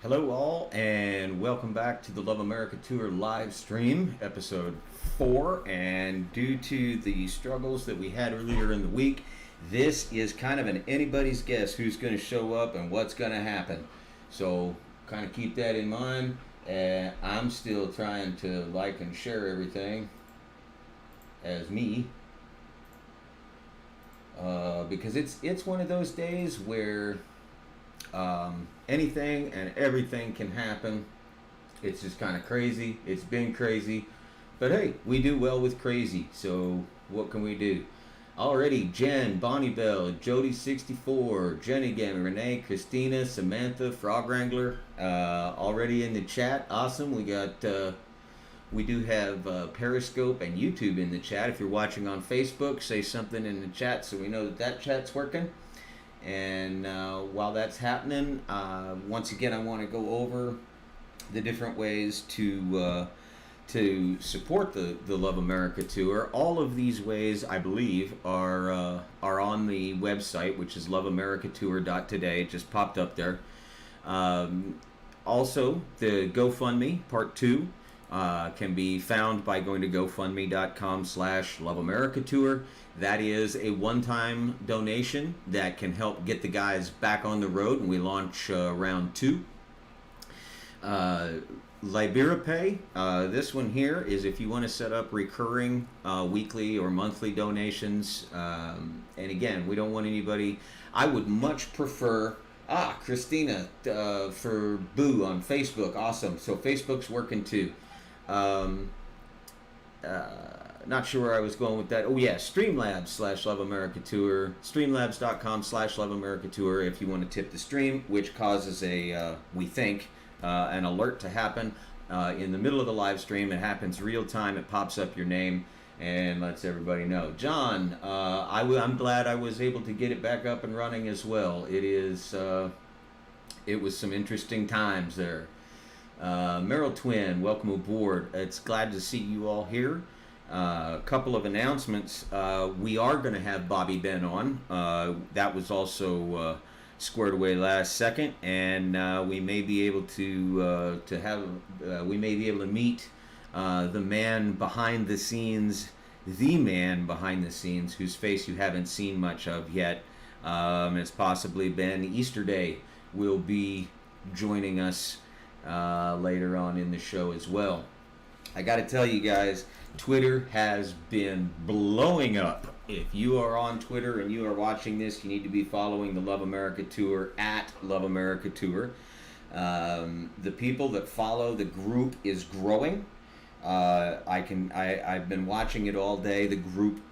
Hello all, and welcome back to the Love America Tour live stream, episode 4. And due to the struggles that we had earlier in the week, this is kind of an anybody's guess who's going to show up and what's going to happen. So kind of keep that in mind. I'm still trying to like and share everything as me. Because it's one of those days where anything and everything can happen. It's just kind of crazy. It's been crazy, but hey, we do well with crazy, so what can we do? Already Jen, Bonnie Bell, Jody64, Jenny Gammy, Renee, Christina, Samantha, Frog Wrangler, already in the chat. Awesome. We do have Periscope and YouTube in the chat. If you're watching on Facebook, say something in the chat so we know that chat's working. And while that's happening, once again, I want to go over the different ways to support the Love America Tour. All of these ways, I believe, are on the website, which is LoveAmericaTour.today. It just popped up there. Also, the GoFundMe Part 2 can be found by going to GoFundMe.com/LoveAmericaTour. That is a one-time donation that can help get the guys back on the road when we launch round 2. LiberaPay, this one here is if you want to set up recurring weekly or monthly donations. And again, we don't want anybody. I would much prefer Christina for Boo on Facebook. Awesome. So Facebook's working too. Not sure where I was going with that. Oh yeah, Streamlabs/LoveAmericaTour. Streamlabs.com/LoveAmericaTour if you want to tip the stream, which causes we think, an alert to happen in the middle of the live stream. It happens real time. It pops up your name and lets everybody know. John, I'm glad I was able to get it back up and running as well. It was some interesting times there. Meryl Twin, welcome aboard. It's glad to see you all here. A couple of announcements. We are going to have Bobby Ben on. That was also squared away last second, and we may be able to meet the man behind the scenes, whose face you haven't seen much of yet. It's possibly Ben Easterday will be joining us later on in the show as well. I got to tell you guys, Twitter has been blowing up. If you are on Twitter and you are watching this, you need to be following the Love America Tour at Love America Tour. The people that follow the group is growing. I've been watching it all day. The group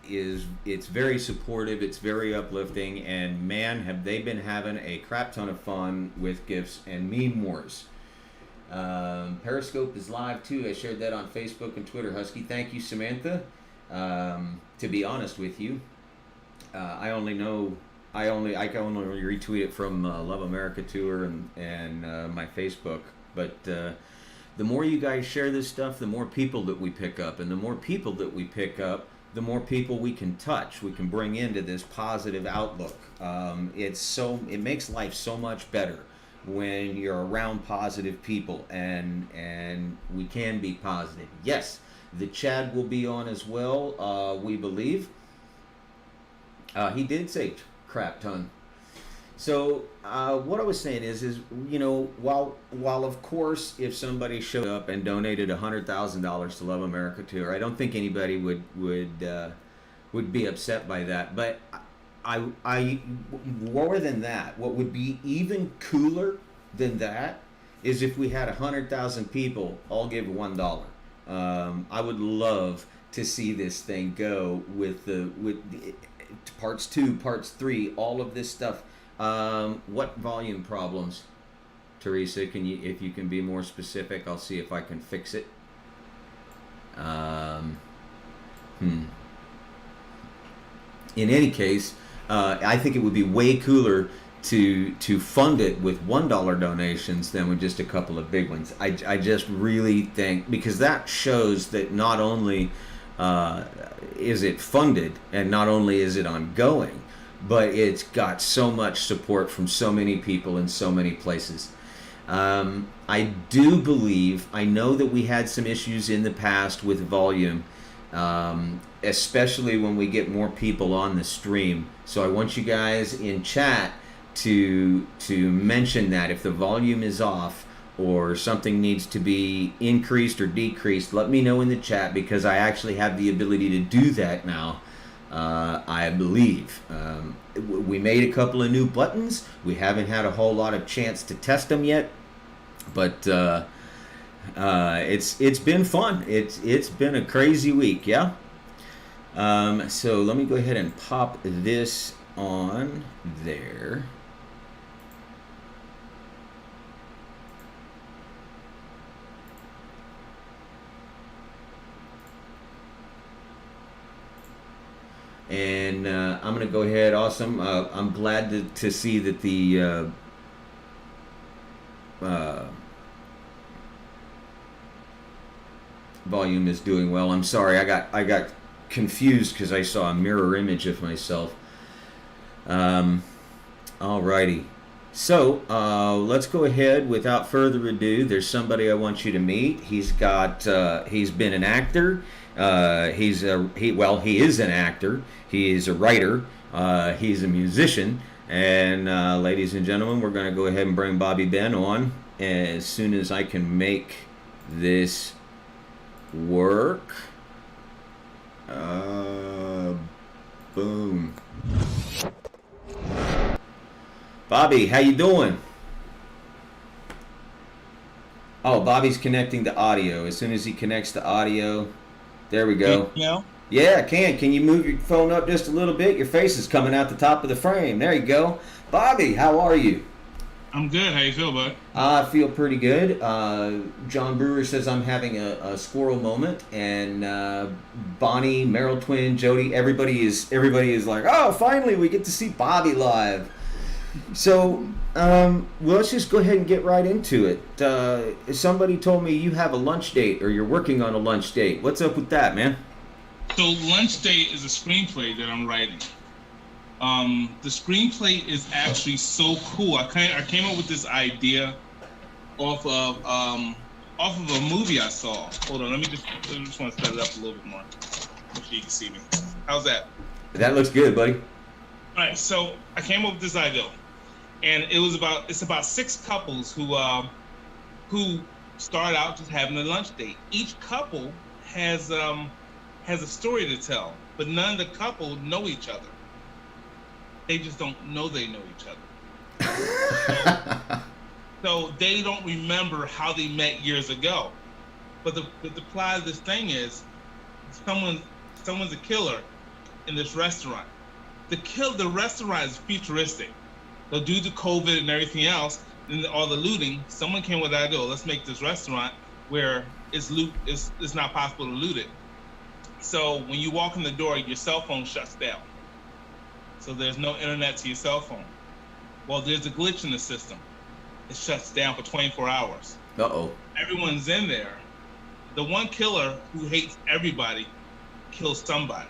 it's very supportive, it's very uplifting, and man, have they been having a crap ton of fun with gifts and meme wars. Periscope is live too. I shared that on Facebook and Twitter. Husky, thank you, Samantha. To be honest with you, I can only retweet it from Love America Tour and my Facebook. But the more you guys share this stuff, the more people that we pick up, and the more people that we pick up, the more people we can touch, we can bring into this positive outlook. It makes life so much better when you're around positive people, and we can be positive. Yes, the Chad will be on as well, we believe. He did say crap ton. So what I was saying is while of course if somebody showed up and donated $100,000 to Love America Tour, I don't think anybody would be upset by that. But I more than that, what would be even cooler than that is if we had 100,000 people all give $1. I would love to see this thing go with parts 2, parts 3, all of this stuff. What volume problems, Teresa? If you can be more specific, I'll see if I can fix it. In any case, I think it would be way cooler to fund it with $1 donations than with just a couple of big ones. I just really think, because that shows that not only is it funded and not only is it ongoing, but it's got so much support from so many people in so many places. I do believe, I know that we had some issues in the past with volume, especially when we get more people on the stream. So I want you guys in chat to mention that if the volume is off or something needs to be increased or decreased, let me know in the chat, because I actually have the ability to do that now. I believe we made a couple of new buttons. We haven't had a whole lot of chance to test them yet, but it's been fun. It's been a crazy week, yeah. So let me go ahead and pop this on there. And I'm going to go ahead. Awesome. I'm glad to see that the volume is doing well. I'm sorry, I got confused because I saw a mirror image of myself. Alrighty. So let's go ahead without further ado. There's somebody I want you to meet. He's been an actor. He is an actor. He is a writer. He's a musician. And ladies and gentlemen, we're going to go ahead and bring Bobby Ben on as soon as I can make this work. Boom. Bobby, how you doing? Oh, Bobby's connecting to audio. As soon as he connects to audio, there we go. No? Yeah, I can. Can you move your phone up just a little bit? Your face is coming out the top of the frame. There you go. Bobby, how are you? I'm good. How you feel, bud? I feel pretty good. John Brewer says I'm having a squirrel moment, and Bonnie, Meryl Twin, Jody, everybody is like, oh, finally we get to see Bobby live. So, well, let's just go ahead and get right into it. Somebody told me you have a lunch date, or you're working on a lunch date. What's up with that, man? So, Lunch Date is a screenplay that I'm writing. The screenplay is actually so cool. I came up with this idea off of a movie I saw. Hold on, I just want to set it up a little bit more. Make sure you can see me. How's that? That looks good, buddy. All right, so I came up with this idea, and it's about 6 couples who start out just having a lunch date. Each couple has a story to tell, but none of the couple know each other. They just don't know they know each other. So they don't remember how they met years ago. But the plot of this thing is someone's a killer in this restaurant. The restaurant is futuristic. So due to COVID and everything else, and all the looting, someone came with that idea. Let's make this restaurant where it's not possible to loot it. So when you walk in the door, your cell phone shuts down. So there's no internet to your cell phone. Well, there's a glitch in the system. It shuts down for 24 hours. Uh-oh. Everyone's in there. The one killer who hates everybody kills somebody.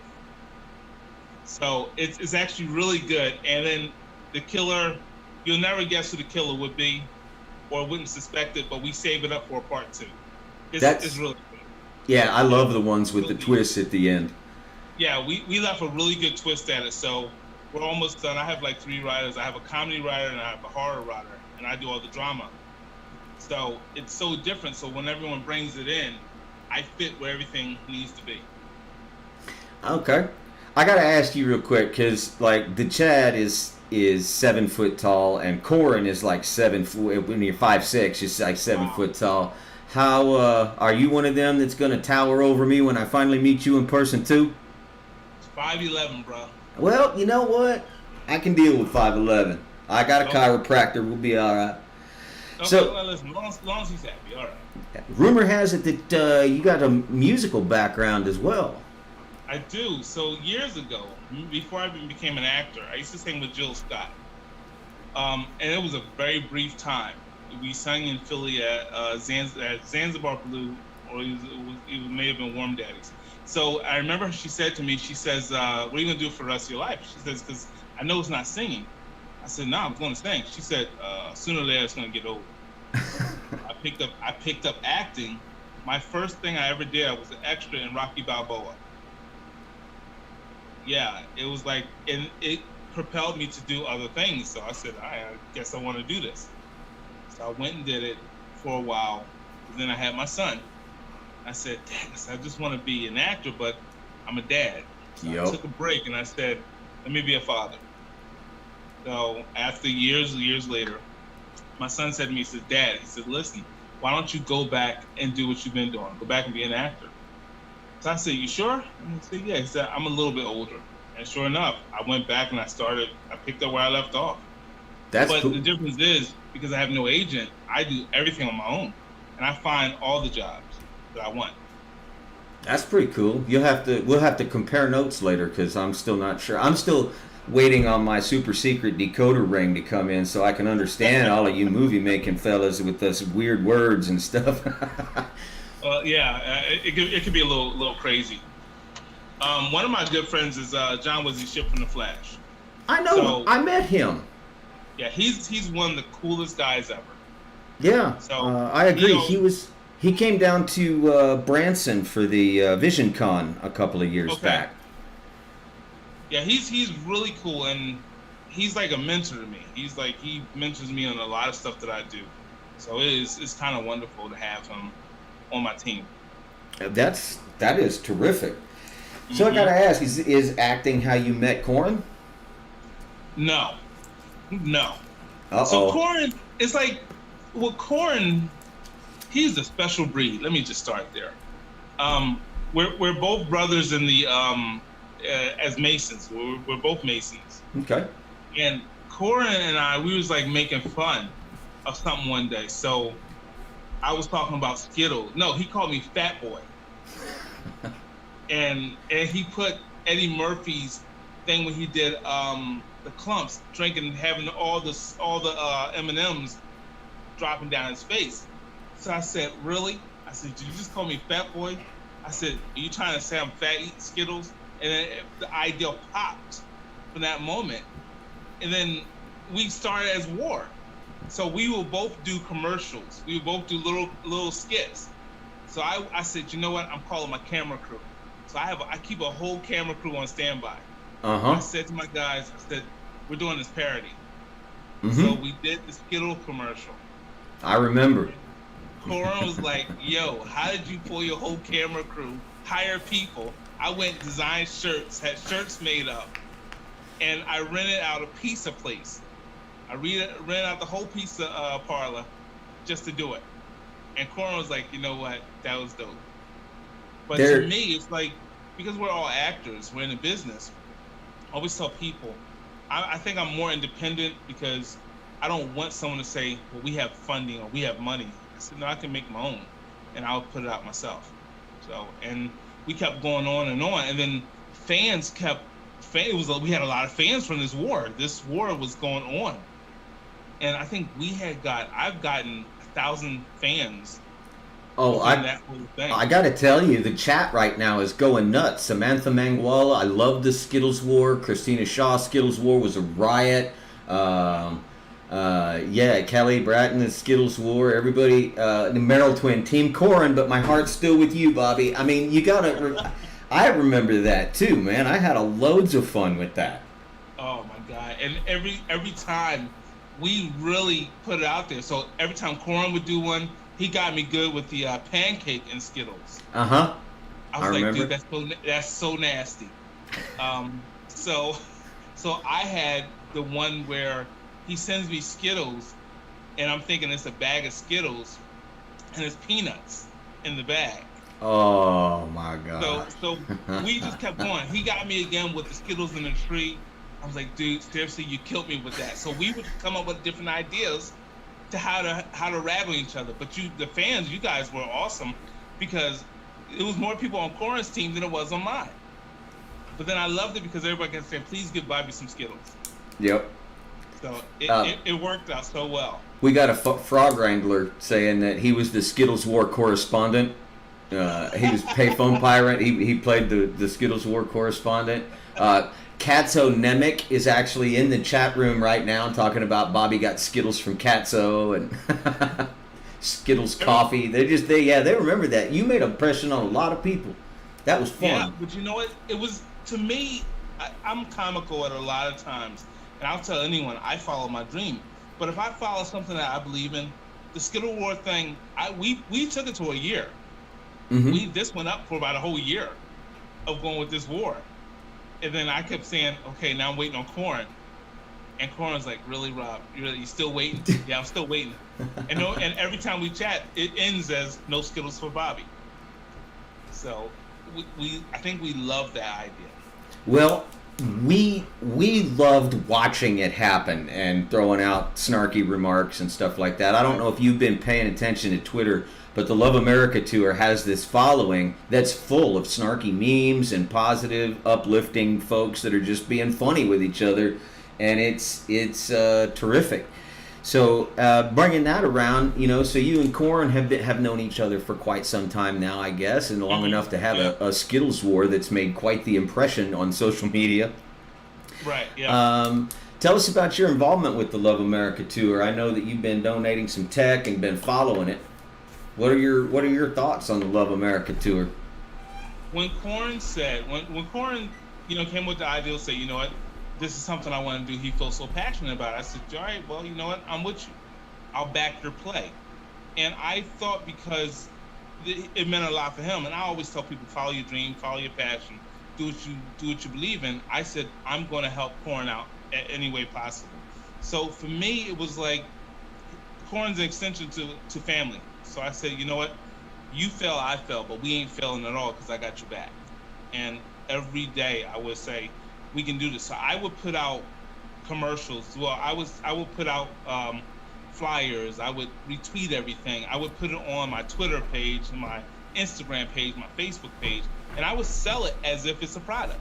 So it's actually really good. And then the killer, you'll never guess who the killer would be or wouldn't suspect it, but we save it up for a part 2. It's really good. Yeah, I love the ones with the twists at the end. Yeah, we left a really good twist at it, so we're almost done. I have like 3 writers. I have a comedy writer and I have a horror writer, and I do all the drama. So it's so different. So when everyone brings it in, I fit where everything needs to be. Okay. I got to ask you real quick, because like the Chad is 7 foot tall, and Corin is like 7 foot. When you're 5'6", she's like 7 foot tall. How are you one of them that's gonna tower over me when I finally meet you in person too? It's 5'11", bro. Well, you know what? I can deal with 5'11". I got a chiropractor. We'll be all right. Okay, so, well, listen, as long as he's happy, all right. Rumor has it that you got a musical background as well. I do. So years ago, before I even became an actor, I used to sing with Jill Scott. And it was a very brief time. We sang in Philly at Zanzibar Blue, or it may have been Warm Daddies. So I remember she said to me, she says, what are you going to do for the rest of your life? She says, because I know it's not singing. I said, no, I'm going to sing. She said, sooner or later it's going to get old. I picked up acting. My first thing I ever did, I was an extra in Rocky Balboa. Yeah, it was like, and it propelled me to do other things. So I said, I guess I want to do this. So I went and did it for a while. And then I had my son. I said, Dad, I just want to be an actor, but I'm a dad. So I took a break and I said, let me be a father. So after years later, my son said to me, he said, Dad, he said, listen, why don't you go back and do what you've been doing? Go back and be an actor. So I said, you sure? And he said, yeah. He said, I'm a little bit older. And sure enough, I went back and I picked up where I left off. But cool. The difference is, because I have no agent, I do everything on my own. And I find all the jobs that I want. That's pretty cool. We'll have to compare notes later, because I'm still not sure. I'm still waiting on my super secret decoder ring to come in so I can understand all of you movie making fellas with those weird words and stuff. It could be a little crazy. One of my good friends is John Wesley Shipp from The Flash. I know. So, I met him. Yeah, he's one of the coolest guys ever. Yeah, so I agree. He came down to Branson for the VisionCon a couple of years back. Yeah, he's really cool, and he's like a mentor to me. He mentors me on a lot of stuff that I do. So it's kind of wonderful to have him on my team. That is terrific. So I gotta ask, is acting how you met Corin? No. Uh-oh. So Corin, it's like, well, Corin, he's a special breed. Let me just start there. We're both brothers in the as Masons. We're both Masons. Okay. And Corin and I, we was like making fun of something one day. So I was talking about Skittles. No, he called me Fat Boy. and he put Eddie Murphy's thing when he did the clumps, drinking, having all the M&Ms dropping down his face. So I said, really? I said, did you just call me Fat Boy? I said, are you trying to say I'm fat eating Skittles? And then the idea popped from that moment. And then we started as war. So we will both do commercials. We will both do little skits. So I said, you know what? I'm calling my camera crew. So I keep a whole camera crew on standby. I said to my guys, I said, we're doing this parody. So we did the Skittle commercial. I remember. Corin was like, yo, how did you pull your whole camera crew, hire people? I went design shirts, had shirts made up, and I rented out a pizza place. I rented out the whole pizza parlor just to do it. And Corin was like, you know what? That was dope. But to me, it's like, because we're all actors, we're in the business, I always tell people, I think I'm more independent because I don't want someone to say, well, we have funding or we have money. I said, no, I can make my own, and I'll put it out myself. So, and we kept going on, and then fans we had a lot of fans from this war. This war was going on. And I think I've gotten 1,000 fans. Oh, I got to tell you, the chat right now is going nuts. Samantha Manguala, I love the Skittles War. Christina Shaw, Skittles War was a riot. Kelly Bratton, the Skittles War. Everybody, the Merrill Twin, Team Corin, but my heart's still with you, Bobby. I mean, you gotta. I remember that too, man. I had loads of fun with that. Oh my God! And every time we really put it out there. So every time Corin would do one, he got me good with the pancake and Skittles. I was like, remember. Dude, that's so nasty. So I had the one where he sends me Skittles, and I'm thinking it's a bag of Skittles, and it's peanuts in the bag. Oh my God! So we just kept going. He got me again with the Skittles in the tree. I was like, dude, seriously, you killed me with that. So we would come up with different ideas to how to rattle each other. But the fans, you guys were awesome, because it was more people on Corin's team than it was on mine. But then I loved it because everybody kept saying, please give Bobby some Skittles. Yep. So it worked out so well. We got a frog wrangler saying that he was the Skittles War correspondent. He was payphone pirate. He played the Skittles War correspondent. Katso Nemec is actually in the chat room right now talking about Bobby got Skittles from Katso. And Skittles coffee. They remember that. You made an impression on a lot of people. That was fun. Yeah, but you know what? It was, to me, I'm comical at a lot of times, and I'll tell anyone I follow my dream. But if I follow something that I believe in, the Skittle War thing, we took it to a year. Mm-hmm. This went up for about a whole year of going with this war, and then I kept saying, okay, now I'm waiting on corn. And Corin's like, really, Rob? You still waiting? Yeah, I'm still waiting. And every time we chat, it ends as no Skittles for Bobby. So I think we love that idea. Well, we loved watching it happen and throwing out snarky remarks and stuff like that. I don't know if you've been paying attention to Twitter, but the Love America Tour has this following that's full of snarky memes and positive, uplifting folks that are just being funny with each other. And it's terrific. So bringing that around, so you and Corin have known each other for quite some time now, I guess, and long enough to have a Skittles war that's made quite the impression on social media. Right. Yeah. Tell us about your involvement with the Love America Tour. I know that you've been donating some tech and been following it. What are your thoughts on the Love America Tour? When Corin said, when Corin, came with the idea, say, you know what, this is something I want to do. He feels so passionate about it. I said, all right, well, you know what? I'm with you. I'll back your play. And I thought, because it meant a lot for him, and I always tell people, follow your dream, follow your passion, do what you believe in. I said, I'm going to help Corin out at any way possible. So for me, it was like Corin's an extension to family. So I said, you know what? You fail, I fail, but we ain't failing at all because I got your back. And every day I would say, we can do this. So I would put out commercials. Well, I would put out flyers. I would retweet everything. I would put it on my Twitter page, my Instagram page, my Facebook page, and I would sell it as if it's a product,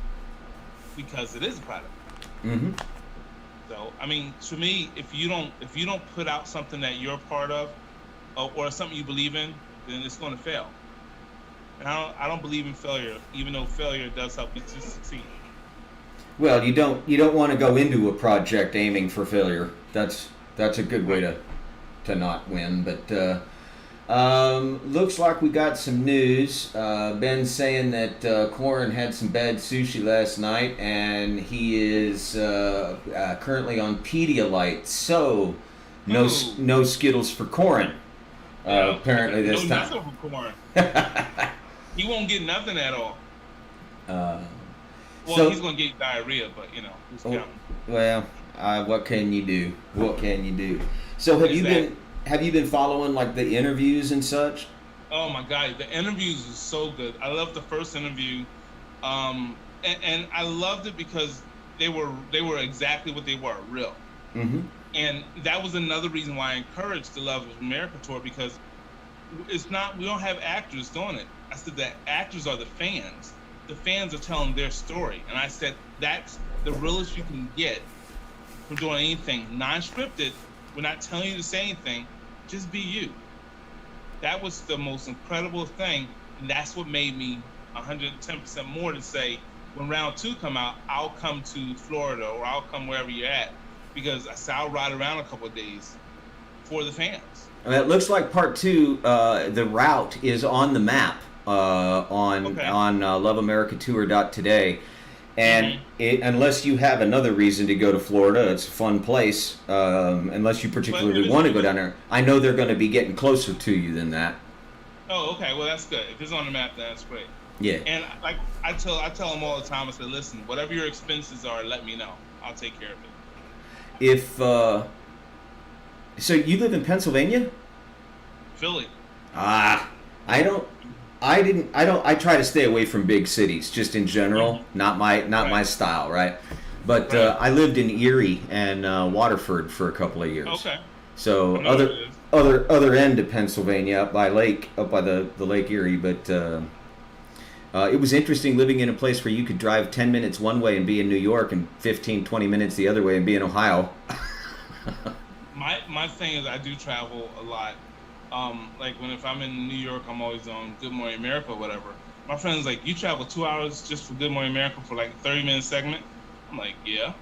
because it is a product. Mm-hmm. So I mean, to me, if you don't put out something that you're a part of, or something you believe in, then it's going to fail. And I don't believe in failure, even though failure does help you to succeed. Well, you don't want to go into a project aiming for failure. That's a good way to not win. But looks like we got some news. Ben's saying that Corin had some bad sushi last night, and he is currently on Pedialyte. So no Skittles for Corin. Apparently this time. No nothing for Corin. He won't get nothing at all. Well, he's going to get diarrhea, but who's counting? Well, what can you do? What can you do? So have you been following like the interviews and such? Oh my God, the interviews are so good. I loved the first interview, and I loved it because they were exactly what they were, real. Mm-hmm. And that was another reason why I encouraged the Love America Tour, because we don't have actors doing it. I said that actors are the fans. The fans are telling their story, and I said that's the realest you can get from doing anything non-scripted. We're not telling you to say anything, just be you. That was the most incredible thing, and that's what made me 110% more to say, when round 2 come out, I'll come to Florida, or I'll come wherever you're at, because I said I'll ride around a couple of days for the fans. It looks like part 2, the route is on the map. On LoveAmericaTour.today, and unless you have another reason to go to Florida, it's a fun place. Unless you particularly want to go down there, I know they're going to be getting closer to you than that. Oh, okay. Well, that's good. If it's on the map, then that's great. Yeah. And like I tell them all the time, I say, listen, whatever your expenses are, let me know. I'll take care of it. If so, you live in Pennsylvania? Philly. I try to stay away from big cities, just in general. Not my style, right? But I lived in Erie and Waterford for a couple of years. Okay. So other end of Pennsylvania, up by the Lake Erie. But it was interesting living in a place where you could drive 10 minutes one way and be in New York, and 15, 20 minutes the other way and be in Ohio. My thing is, I do travel a lot. Like if I'm in New York, I'm always on Good Morning America or whatever. My friend's like, you travel 2 hours just for Good Morning America for like a 30-minute segment? I'm like, yeah.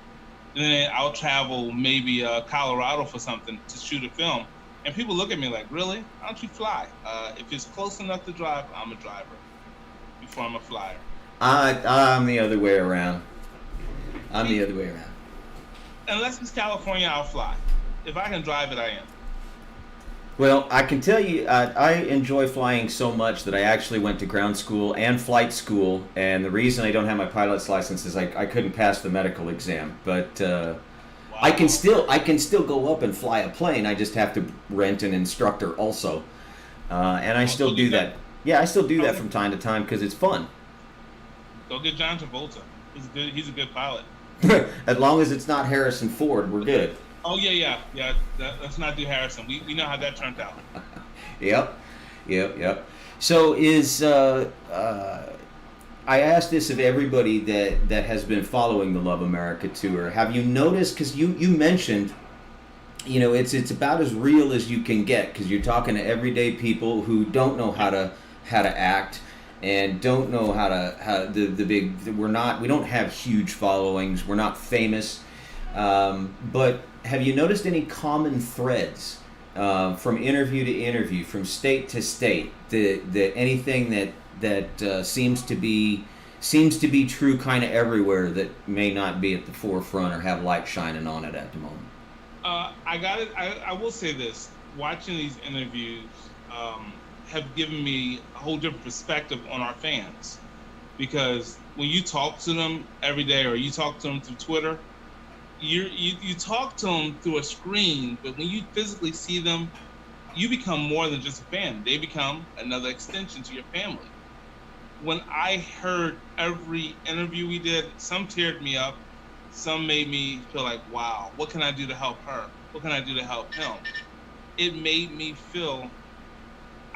And then I'll travel maybe Colorado for something to shoot a film. And people look at me like, really? Why don't you fly? If it's close enough to drive, I'm a driver before I'm a flyer. I'm the other way around. I'm the other way around. Unless it's California, I'll fly. If I can drive it, I am. Well, I can tell you, I enjoy flying so much that I actually went to ground school and flight school, and the reason I don't have my pilot's license is I couldn't pass the medical exam. But Wow. I can still go up and fly a plane. I just have to rent an instructor also, and I still do that. Yeah, I still do that from time to time because it's fun. Go get John Travolta. He's a good pilot. As long as it's not Harrison Ford, we're good. Oh yeah. Let's not do Harrison. We know how that turned out. Yep. So I asked this of everybody that has been following the Love America tour. Have you noticed? Because you mentioned, it's about as real as you can get because you're talking to everyday people who don't know how to act and don't know we don't have huge followings. We're not famous, but have you noticed any common threads from interview to interview, from state to state? The anything that seems to be true kind of everywhere that may not be at the forefront or have light shining on it at the moment. I will say this: watching these interviews have given me a whole different perspective on our fans, because when you talk to them every day or you talk to them through Twitter, you talk to them through a screen, but when you physically see them, you become more than just a fan. They become another extension to your family. When I heard every interview we did, some teared me up, some made me feel like, wow, what can I do to help her? What can I do to help him? It made me feel,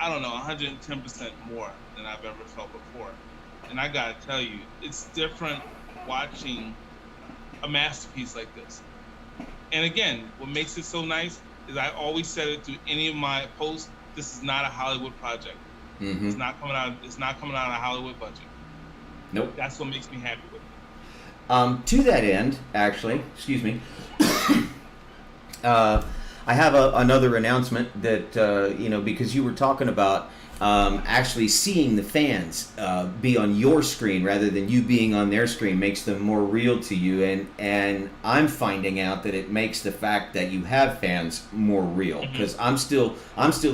110% more than I've ever felt before. And I gotta tell you, it's different watching a masterpiece like this. And again, what makes it so nice is I always said it through any of my posts, this is not a Hollywood project. Mm-hmm. It's not coming out of a Hollywood budget. Nope. That's what makes me happy with it. To that end, actually, excuse me, I have another announcement that, because you were talking about actually seeing the fans be on your screen rather than you being on their screen makes them more real to you. And I'm finding out that it makes the fact that you have fans more real, because I'm still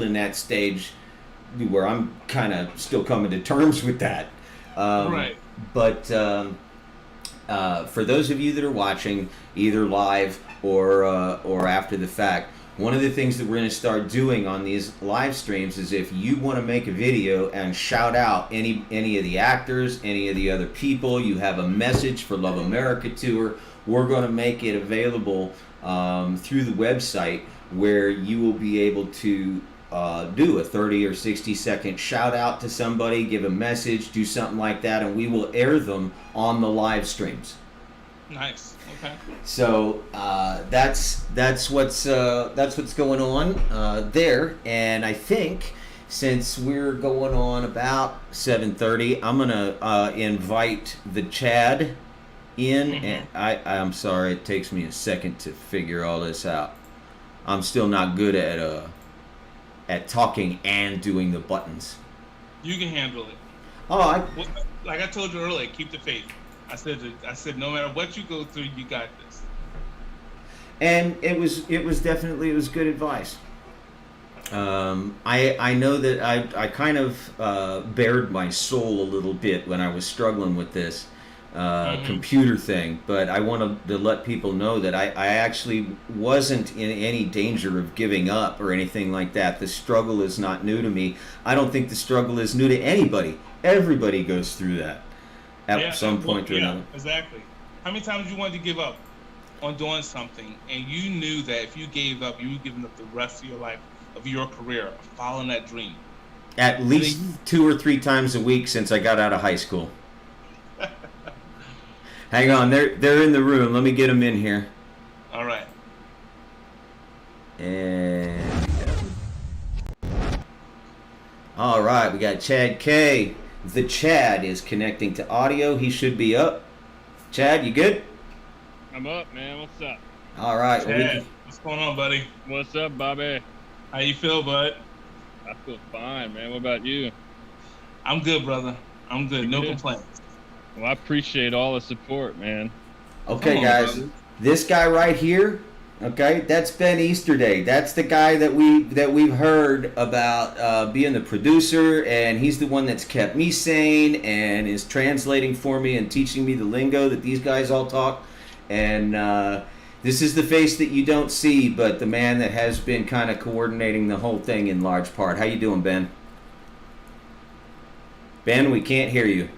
in that stage where I'm kind of still coming to terms with that. Right. But for those of you that are watching, either live or after the fact, one of the things that we're going to start doing on these live streams is if you want to make a video and shout out any of the actors, any of the other people, you have a message for Love America Tour, we're going to make it available through the website where you will be able to do a 30 or 60 second shout out to somebody, give a message, do something like that, and we will air them on the live streams. Nice. Okay. So that's what's going on there, and I think since we're going on about 7:30, I'm gonna invite the Chad in, and I'm sorry it takes me a second to figure all this out. I'm still not good at talking and doing the buttons. You can handle it. Oh, like I told you earlier, keep the faith. I said, no matter what you go through, you got this. And it was good advice. I know that I kind of bared my soul a little bit when I was struggling with this computer thing, but I wanted to let people know that I actually wasn't in any danger of giving up or anything like that. The struggle is not new to me. I don't think the struggle is new to anybody. Everybody goes through that at some point or another. Exactly. How many times you wanted to give up on doing something, and you knew that if you gave up, you were giving up the rest of your life, of your career, of following that dream? At least 2 or 3 times a week since I got out of high school. Hang on, they're in the room. Let me get them in here. All right. And all right, we got Chad K. The Chad is connecting to audio. He should be up. Chad, you good? I'm up, man. What's up? All right. Chad, what's going on, buddy? What's up, Bobby? How you feel, bud? I feel fine, man. What about you? I'm good, brother. I'm good. No Good. complaints. Well, I appreciate all the support, man. Okay, Come on, guys, brother. this guy right here, okay, that's Ben Easterday. That's the guy that we've heard about being the producer, and he's the one that's kept me sane and is translating for me and teaching me the lingo that these guys all talk. And this is the face that you don't see, but the man that has been kind of coordinating the whole thing in large part. How you doing, Ben? Ben, we can't hear you.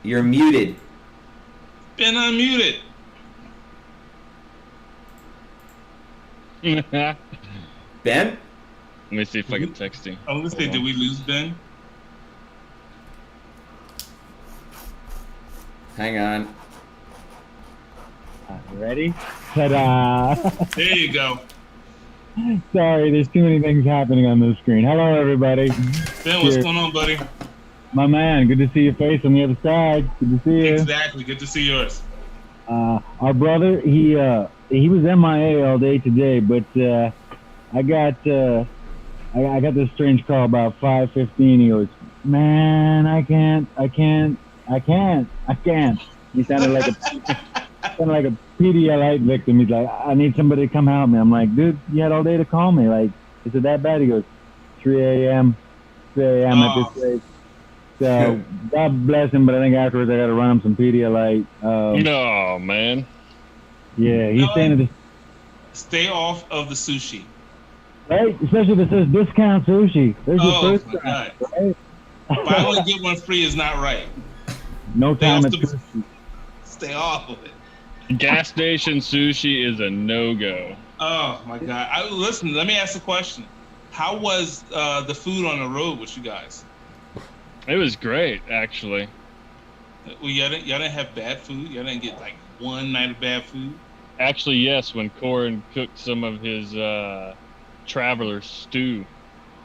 You're muted. Been unmuted. Let Ben? me see if I can text him. I was gonna say, did we lose Ben? Hang on. Ready? Ta-da! There you go. Sorry, there's too many things happening on the screen. Hello, everybody. Ben, what's Cheers. going on, buddy? My man, good to see your face on the other side. Good to see you. Exactly. Good to see yours. Our brother, he was MIA all day today, but I got this strange call about 5:15. He goes, "Man, I can't." He sounded like a Pedialyte victim. He's like, "I need somebody to come help me." I'm like, "Dude, you had all day to call me. Like, is it that bad?" He goes, 3 a.m. at this place. So God bless him, but I think afterwards I got to run him some Pedialyte. No, man. Yeah, he's saying it. Stay off of the sushi. Right, especially if it says discount sushi. There's your Oh first my time, God. right? Buy one get one free is not right. No Stay time off at the- sushi. Stay off of it. Gas station sushi is a no-go. Oh my God. Listen, let me ask a question. How was the food on the road with you guys? It was great, actually. Well, y'all didn't have bad food. Y'all didn't get like one night of bad food. Actually, yes, when Corin cooked some of his traveler stew.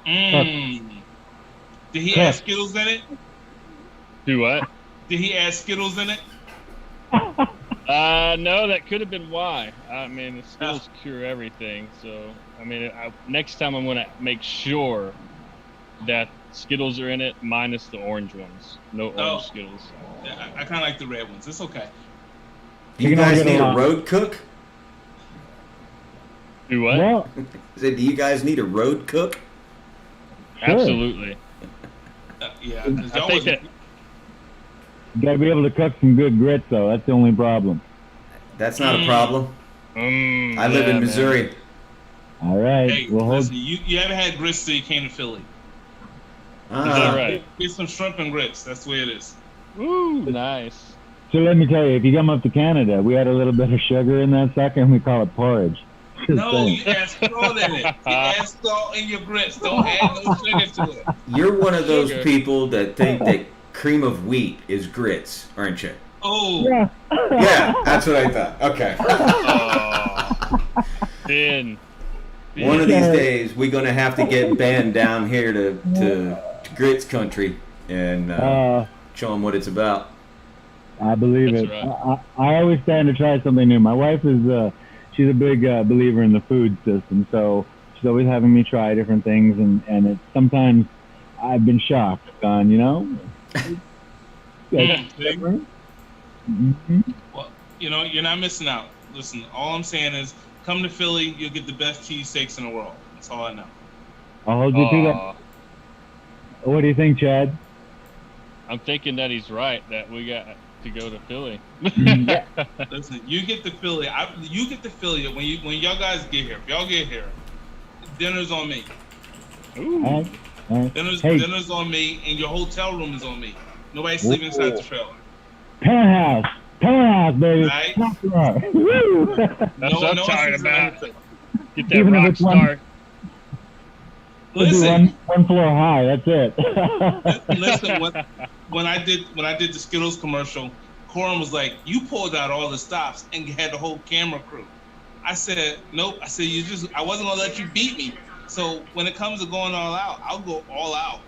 Did he add Skittles in it? Do what? Did he add Skittles in it? No, that could have been why. I mean, the Skittles cure everything. So, I mean, next time I'm going to make sure that Skittles are in it, minus the orange ones. No orange Skittles. I kind of like the red ones. It's okay. Do you guys need a road cook? Do what? Well, Do you guys need a road cook? Absolutely. Yeah, because I y'all think wasn't. you gotta be able to cook some good grits, though. That's the only problem. That's not a problem. I live yeah, in Missouri. All right. Hey, We'll hold. listen, you haven't had grits till you came to Philly. Is that right? Get some shrimp and grits. That's the way it is. Woo, nice. So let me tell you, if you come up to Canada, we add a little bit of sugar in that sucker, and we call it porridge. Just No, saying. you add salt in it. You add salt in your grits. Don't add no sugar to it. You're one of those Sugar. people that think that cream of wheat is grits, aren't you? Oh, Yeah. Yeah, that's what I thought. Okay. Oh, Ben. One of these days, we're going to have to get Ben down here to grits country and show him what it's about. I believe That's it. right. I always stand to try something new. My wife is she's a big believer in the food system, so she's always having me try different things, and it's sometimes I've been shocked on, well, you're not missing out. Listen, all I'm saying is, come to Philly, you'll get the best cheesesteaks in the world. That's all I know. I'll hold you to that. Aw, What do you think, Chad? I'm thinking that he's right, that we got to go to Philly. Listen, you get to Philly. You get to Philly when y'all guys get here. If y'all get here, dinner's on me. Ooh. All right. Dinner's on me, and your hotel room is on me. Nobody's sleeping inside the trailer. Penthouse, baby. Right? That's right. Woo! That's what I'm talking one's about. sleeping Get that Even if rock it's one- star. We'll do Listen, one floor high. That's it. listen. When I did the Skittles commercial, Corin was like, "You pulled out all the stops and had the whole camera crew." I said, "Nope." I said, I wasn't gonna let you beat me. So when it comes to going all out, I'll go all out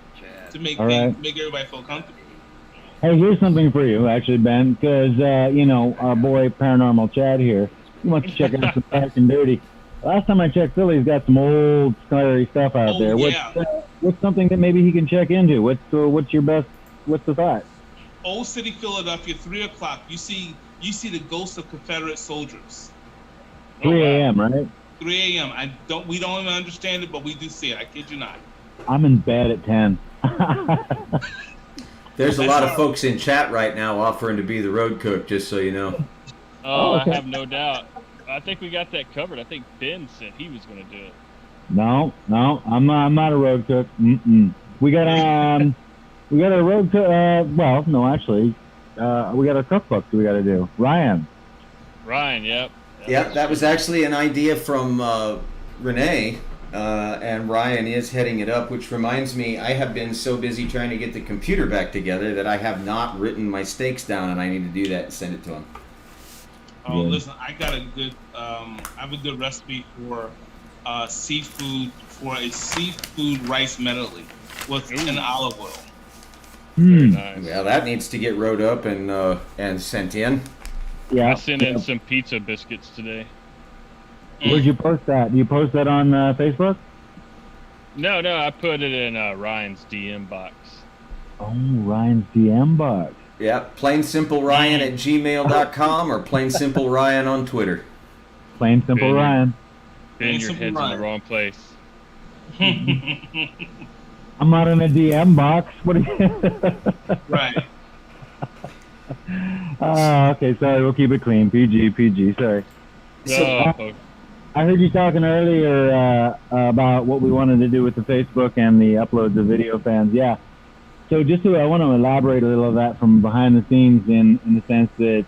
to make All right. make everybody feel comfortable. Hey, here's something for you, actually, Ben, because our boy Paranormal Chad here, He wants to check out some Dark and Dirty. Last time I checked, Philly's got some old scary stuff out there. Yeah. What's something that maybe he can check into? What's your best? What's the thought? Old City, Philadelphia, 3:00. You see the ghosts of Confederate soldiers. 3 a.m. Right? 3 a.m. We don't even understand it, but we do see it. I kid you not. I'm in bed at 10. There's a lot of folks in chat right now offering to be the road cook, just so you know. Oh, okay. I have no doubt. I think we got that covered. I think Ben said he was going to do it. No, I'm not a road cook. We got a road cook. Well, no, actually, we got a cookbook that we got to do. Ryan, yep. Yep, that was actually an idea from Renee, and Ryan is heading it up, which reminds me, I have been so busy trying to get the computer back together that I have not written my steaks down, and I need to do that and send it to him. Oh, listen, I got a good, I have a good recipe for a seafood rice medley with an olive oil. Nice. Well, that needs to get wrote up and sent in. Yeah. I sent in some pizza biscuits today. Where'd you post that? Do you post that on Facebook? No, I put it in Ryan's DM box. Oh, Ryan's DM box. Yep, plainsimple@gmail.com or plainsimple Ryan on Twitter. Plain Simple Ben, Ryan. Ben, your head's in the wrong place. I'm not in a DM box. What are you? Right. Okay, sorry. We'll keep it clean. PG. Sorry. Oh, I heard you talking earlier about what we wanted to do with the Facebook and the uploads of video fans. Yeah. So I want to elaborate a little of that from behind the scenes in the sense that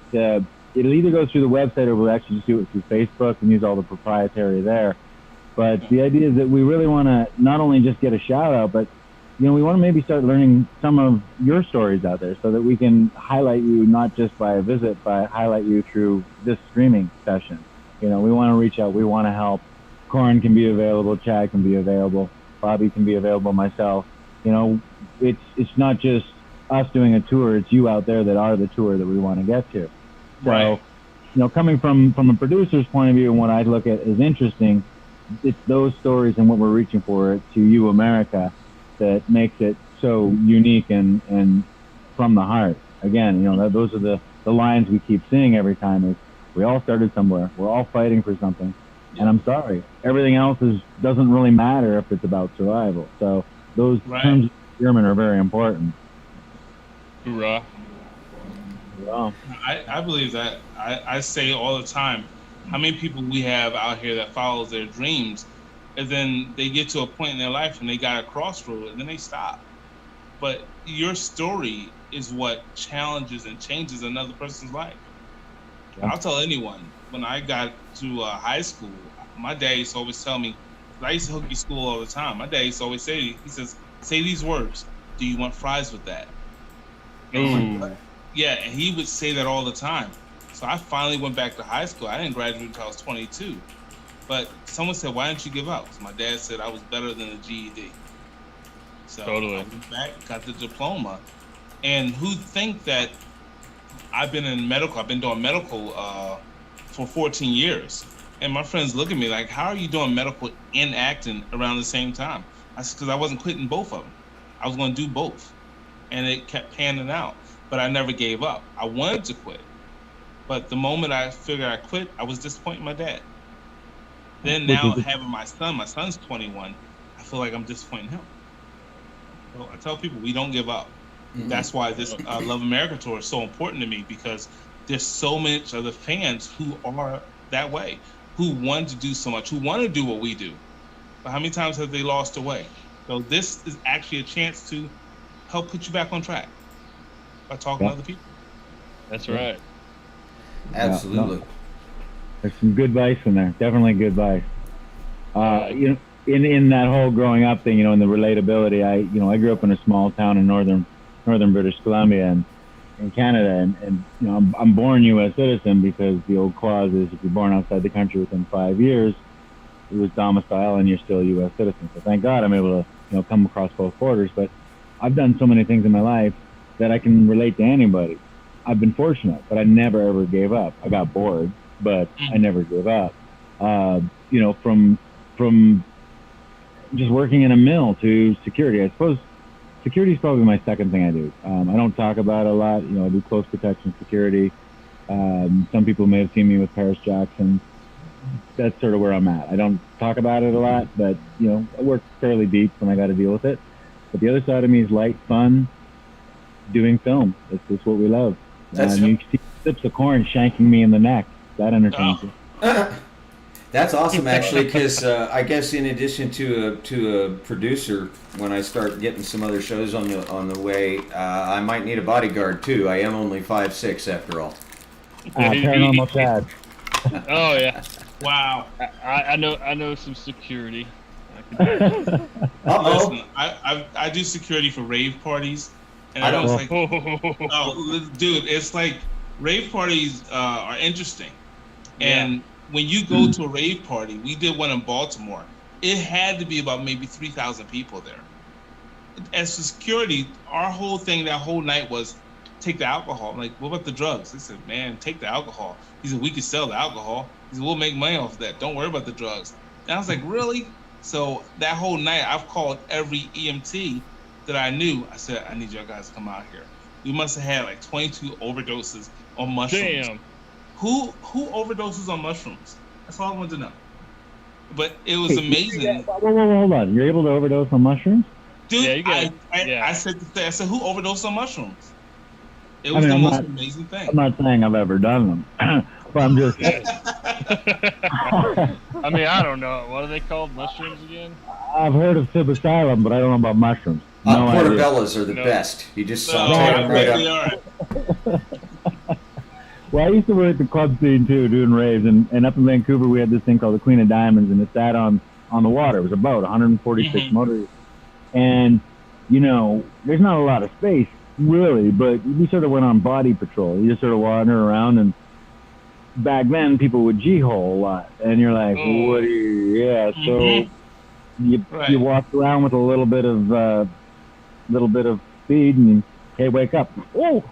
it'll either go through the website or we'll actually just do it through Facebook and use all the proprietary there. But the idea is that we really want to not only just get a shout out, but we want to maybe start learning some of your stories out there so that we can highlight you not just by a visit, but highlight you through this streaming session. We want to reach out. We want to help. Corin can be available. Chad can be available. Bobby can be available. Myself. It's not just us doing a tour. It's you out there that are the tour that we want to get to. So, Right. Coming from a producer's point of view and what I look at as interesting, it's those stories and what we're reaching for to you, America, that makes it so unique and from the heart. Again, those are the lines we keep seeing every time is we all started somewhere. We're all fighting for something. And I'm sorry, everything else doesn't really matter if it's about survival. So those terms of German are very important. hoorah. Wow. I believe that. I say all the time, how many people we have out here that follows their dreams, and then they get to a point in their life and they got a crossroad and then they stop. But your story is what challenges and changes another person's life. Yeah. I'll tell anyone, when I got to high school, my dad used to always tell me, I used to hooky school all the time. My dad used to always say, he says, say these words, do you want fries with that? Ooh. Yeah, and he would say that all the time. So I finally went back to high school. I didn't graduate until I was 22. But someone said, why didn't you give up? So my dad said I was better than a GED. So Totally. I went back, got the diploma. And who'd think that I've been doing medical for 14 years. And my friends look at me like, how are you doing medical and acting around the same time? I said, because I wasn't quitting both of them. I was going to do both. And it kept panning out. But I never gave up. I wanted to quit. But the moment I figured I quit, I was disappointing my dad. Then now having my son's 21, I feel like I'm disappointing him. So I tell people, we don't give up. Mm-hmm. That's why this Love America Tour is so important to me, because there's so much of the fans who are that way, who want to do so much, who want to do what we do. But how many times have they lost their way? So this is actually a chance to help put you back on track by talking to other people. That's right. Absolutely. No. There's some good advice in there. Definitely good advice. In that whole growing up thing, in the relatability, I grew up in a small town in northern British Columbia and in Canada, and I'm born U.S. citizen because the old clause is if you're born outside the country within 5 years, it was domicile and you're still a U.S. citizen. So thank God I'm able to come across both borders. But I've done so many things in my life that I can relate to anybody. I've been fortunate, but I never ever gave up. I got bored, but I never gave up. You know, from just working in a mill to security. I suppose security is probably my second thing I do. I don't talk about it a lot. You know, I do close protection security. Some people may have seen me with Paris Jackson. That's sort of where I'm at. I don't talk about it a lot, but, you know, I work fairly deep when I got to deal with it. But the other side of me is light, fun, doing film. It's just what we love. You see sips of corn shanking me in the neck. That entertains you. That's awesome, actually, because I guess in addition to a producer, when I start getting some other shows on the way, I might need a bodyguard too. I am only 5'6" after all. Paranormal Chad. Oh yeah. Wow. I know some security. Listen, I do security for rave parties, and I don't like. Oh, dude, it's like rave parties are interesting, and when you go to a rave party, we did one in Baltimore. It had to be about maybe 3,000 people there. As for security, our whole thing that whole night was take the alcohol. I'm like, what about the drugs? They said, man, take the alcohol. He said, we could sell the alcohol. He said, we'll make money off that. Don't worry about the drugs. And I was like, really? So that whole night, I've called every EMT that I knew. I said, I need y'all guys to come out here. We must have had like 22 overdoses on mushrooms. Damn. Who overdoses on mushrooms? That's all I wanted to know. But it was amazing. Hold on. You're able to overdose on mushrooms? Dude, Yeah, you got I said who overdosed on mushrooms? It was the most amazing thing. I'm not saying I've ever done them, but I'm just. I mean, I don't know. What are they called? Mushrooms again? I've heard of psilocybin, but I don't know about mushrooms. No Portobellas are the No. best. You just Oh, saute them right they up. are. Well, I used to work at the club scene too, doing raves, and up in Vancouver we had this thing called the Queen of Diamonds, and it sat on the water. It was a boat, 146 motors, and you know, there's not a lot of space really, but we sort of went on body patrol. You just sort of wander around, and back then people would G-hole a lot, and you're like, what do you? So you walk around with a little bit of speed, and hey, wake up! Oh.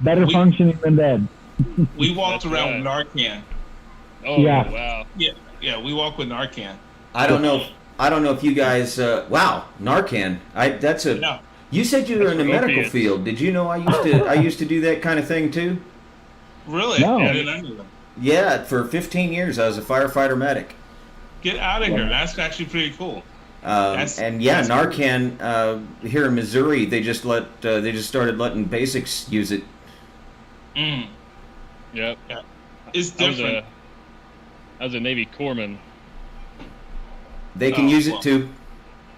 Better functioning than dead. We walked around with Narcan. Oh Yeah. wow. Yeah, we walk with Narcan. I don't know if you guys. Wow, Narcan. You said you were in the medical opiates. field. Did you know I used to do that kind of thing too? Really? No. I didn't know that. Yeah, for 15 years I was a firefighter medic. Get out of here. That's actually pretty cool. And Narcan here in Missouri, they just started letting basics use it. Mm. Yep. Yeah. It's different. I was a Navy corpsman. They can use it too.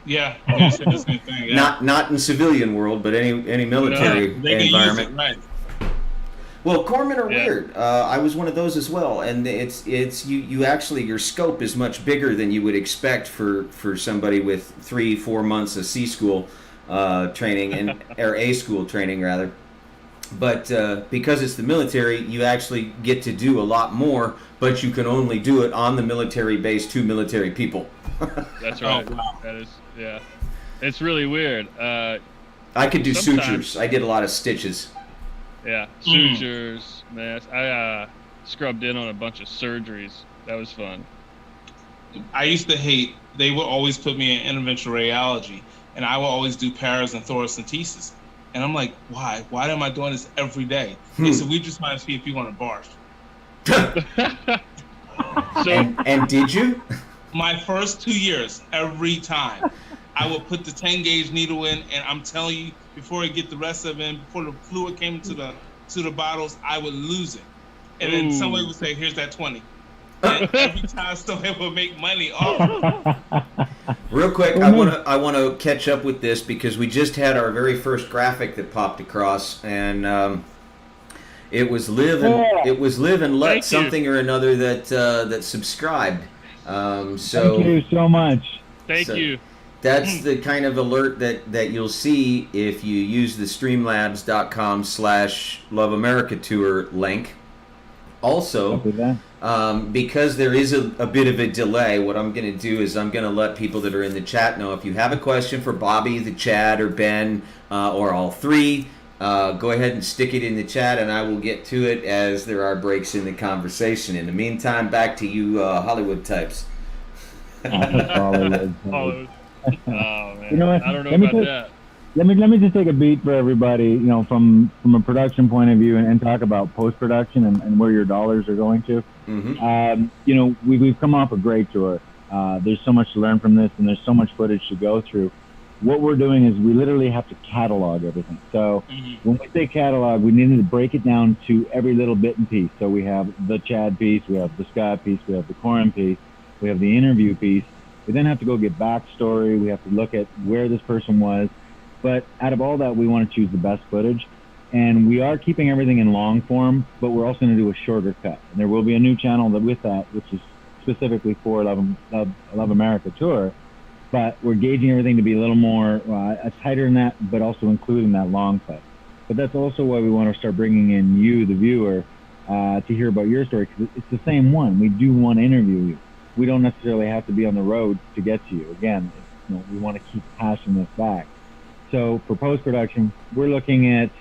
Yeah. You said the same thing. Yeah. Not in civilian world, but any military They can environment. use it, right. Well, corpsmen are weird. I was one of those as well, and it's you actually, your scope is much bigger than you would expect for somebody with 3-4 months of C school training or A school training rather. But because it's the military, you actually get to do a lot more, but you can only do it on the military base to military people. That's right. Oh, wow. That is, it's really weird. I could do Sometimes- sutures. I did a lot of stitches. Yeah, sutures, man. I scrubbed in on a bunch of surgeries. That was fun. I used to hate, they would always put me in interventional radiology, and I would always do paras and thoracentesis. And I'm like, why? Why am I doing this every day? They said, we just want to see if you want to barf. So And did you? My first 2 years, every time, I would put the 10 gauge needle in, and I'm telling you, before I get the rest of it in, before the fluid came into the bottles, I would lose it. And then somebody would say, here's that 20. And every time somebody would make money off it. Real quick, I want to catch up with this because we just had our very first graphic that popped across, and it was live and let Thank you. something or another that subscribed. So Thank you so much. Thank you. That's the kind of alert that you'll see if you use the streamlabs.com/LoveAmericaTour link. Also, because there is a bit of a delay, what I'm going to do is I'm going to let people that are in the chat know if you have a question for Bobby, the Chad, or Ben, or all three, go ahead and stick it in the chat, and I will get to it as there are breaks in the conversation. In the meantime, back to you Hollywood types. Hollywood. Oh man, You know what? I don't know Let me about take- that. Let me just take a beat for everybody, from a production point of view, and talk about post-production and where your dollars are going to. We've come off a great tour. There's so much to learn from this, and there's so much footage to go through. What we're doing is we literally have to catalog everything. So when we say catalog, we needed to break it down to every little bit and piece. So we have the Chad piece, we have the Scott piece, we have the Corin piece, we have the interview piece. We then have to go get backstory. We have to look at where this person was. But out of all that, we want to choose the best footage. And we are keeping everything in long form, but we're also going to do a shorter cut. And there will be a new channel with that, which is specifically for Love America Tour. But we're gauging everything to be a little more tighter than that, but also including that long cut. But that's also why we want to start bringing in you, the viewer, to hear about your story, because it's the same one. We do want to interview you. We don't necessarily have to be on the road to get to you. Again, we want to keep passing this back. So for post-production, we're looking at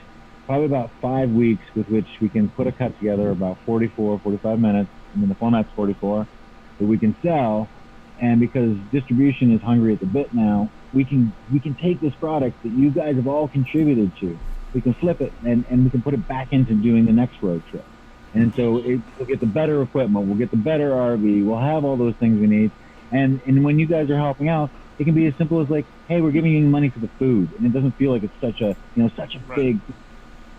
probably about 5 weeks with which we can put a cut together, about 44, 45 minutes. I mean, the format's 44, that we can sell. And because distribution is hungry at the bit now, we can take this product that you guys have all contributed to. We can flip it and we can put it back into doing the next road trip. And so we'll get the better equipment, we'll get the better RV, we'll have all those things we need. And when you guys are helping out, it can be as simple as like, hey, we're giving you money for the food, and it doesn't feel like it's such a big.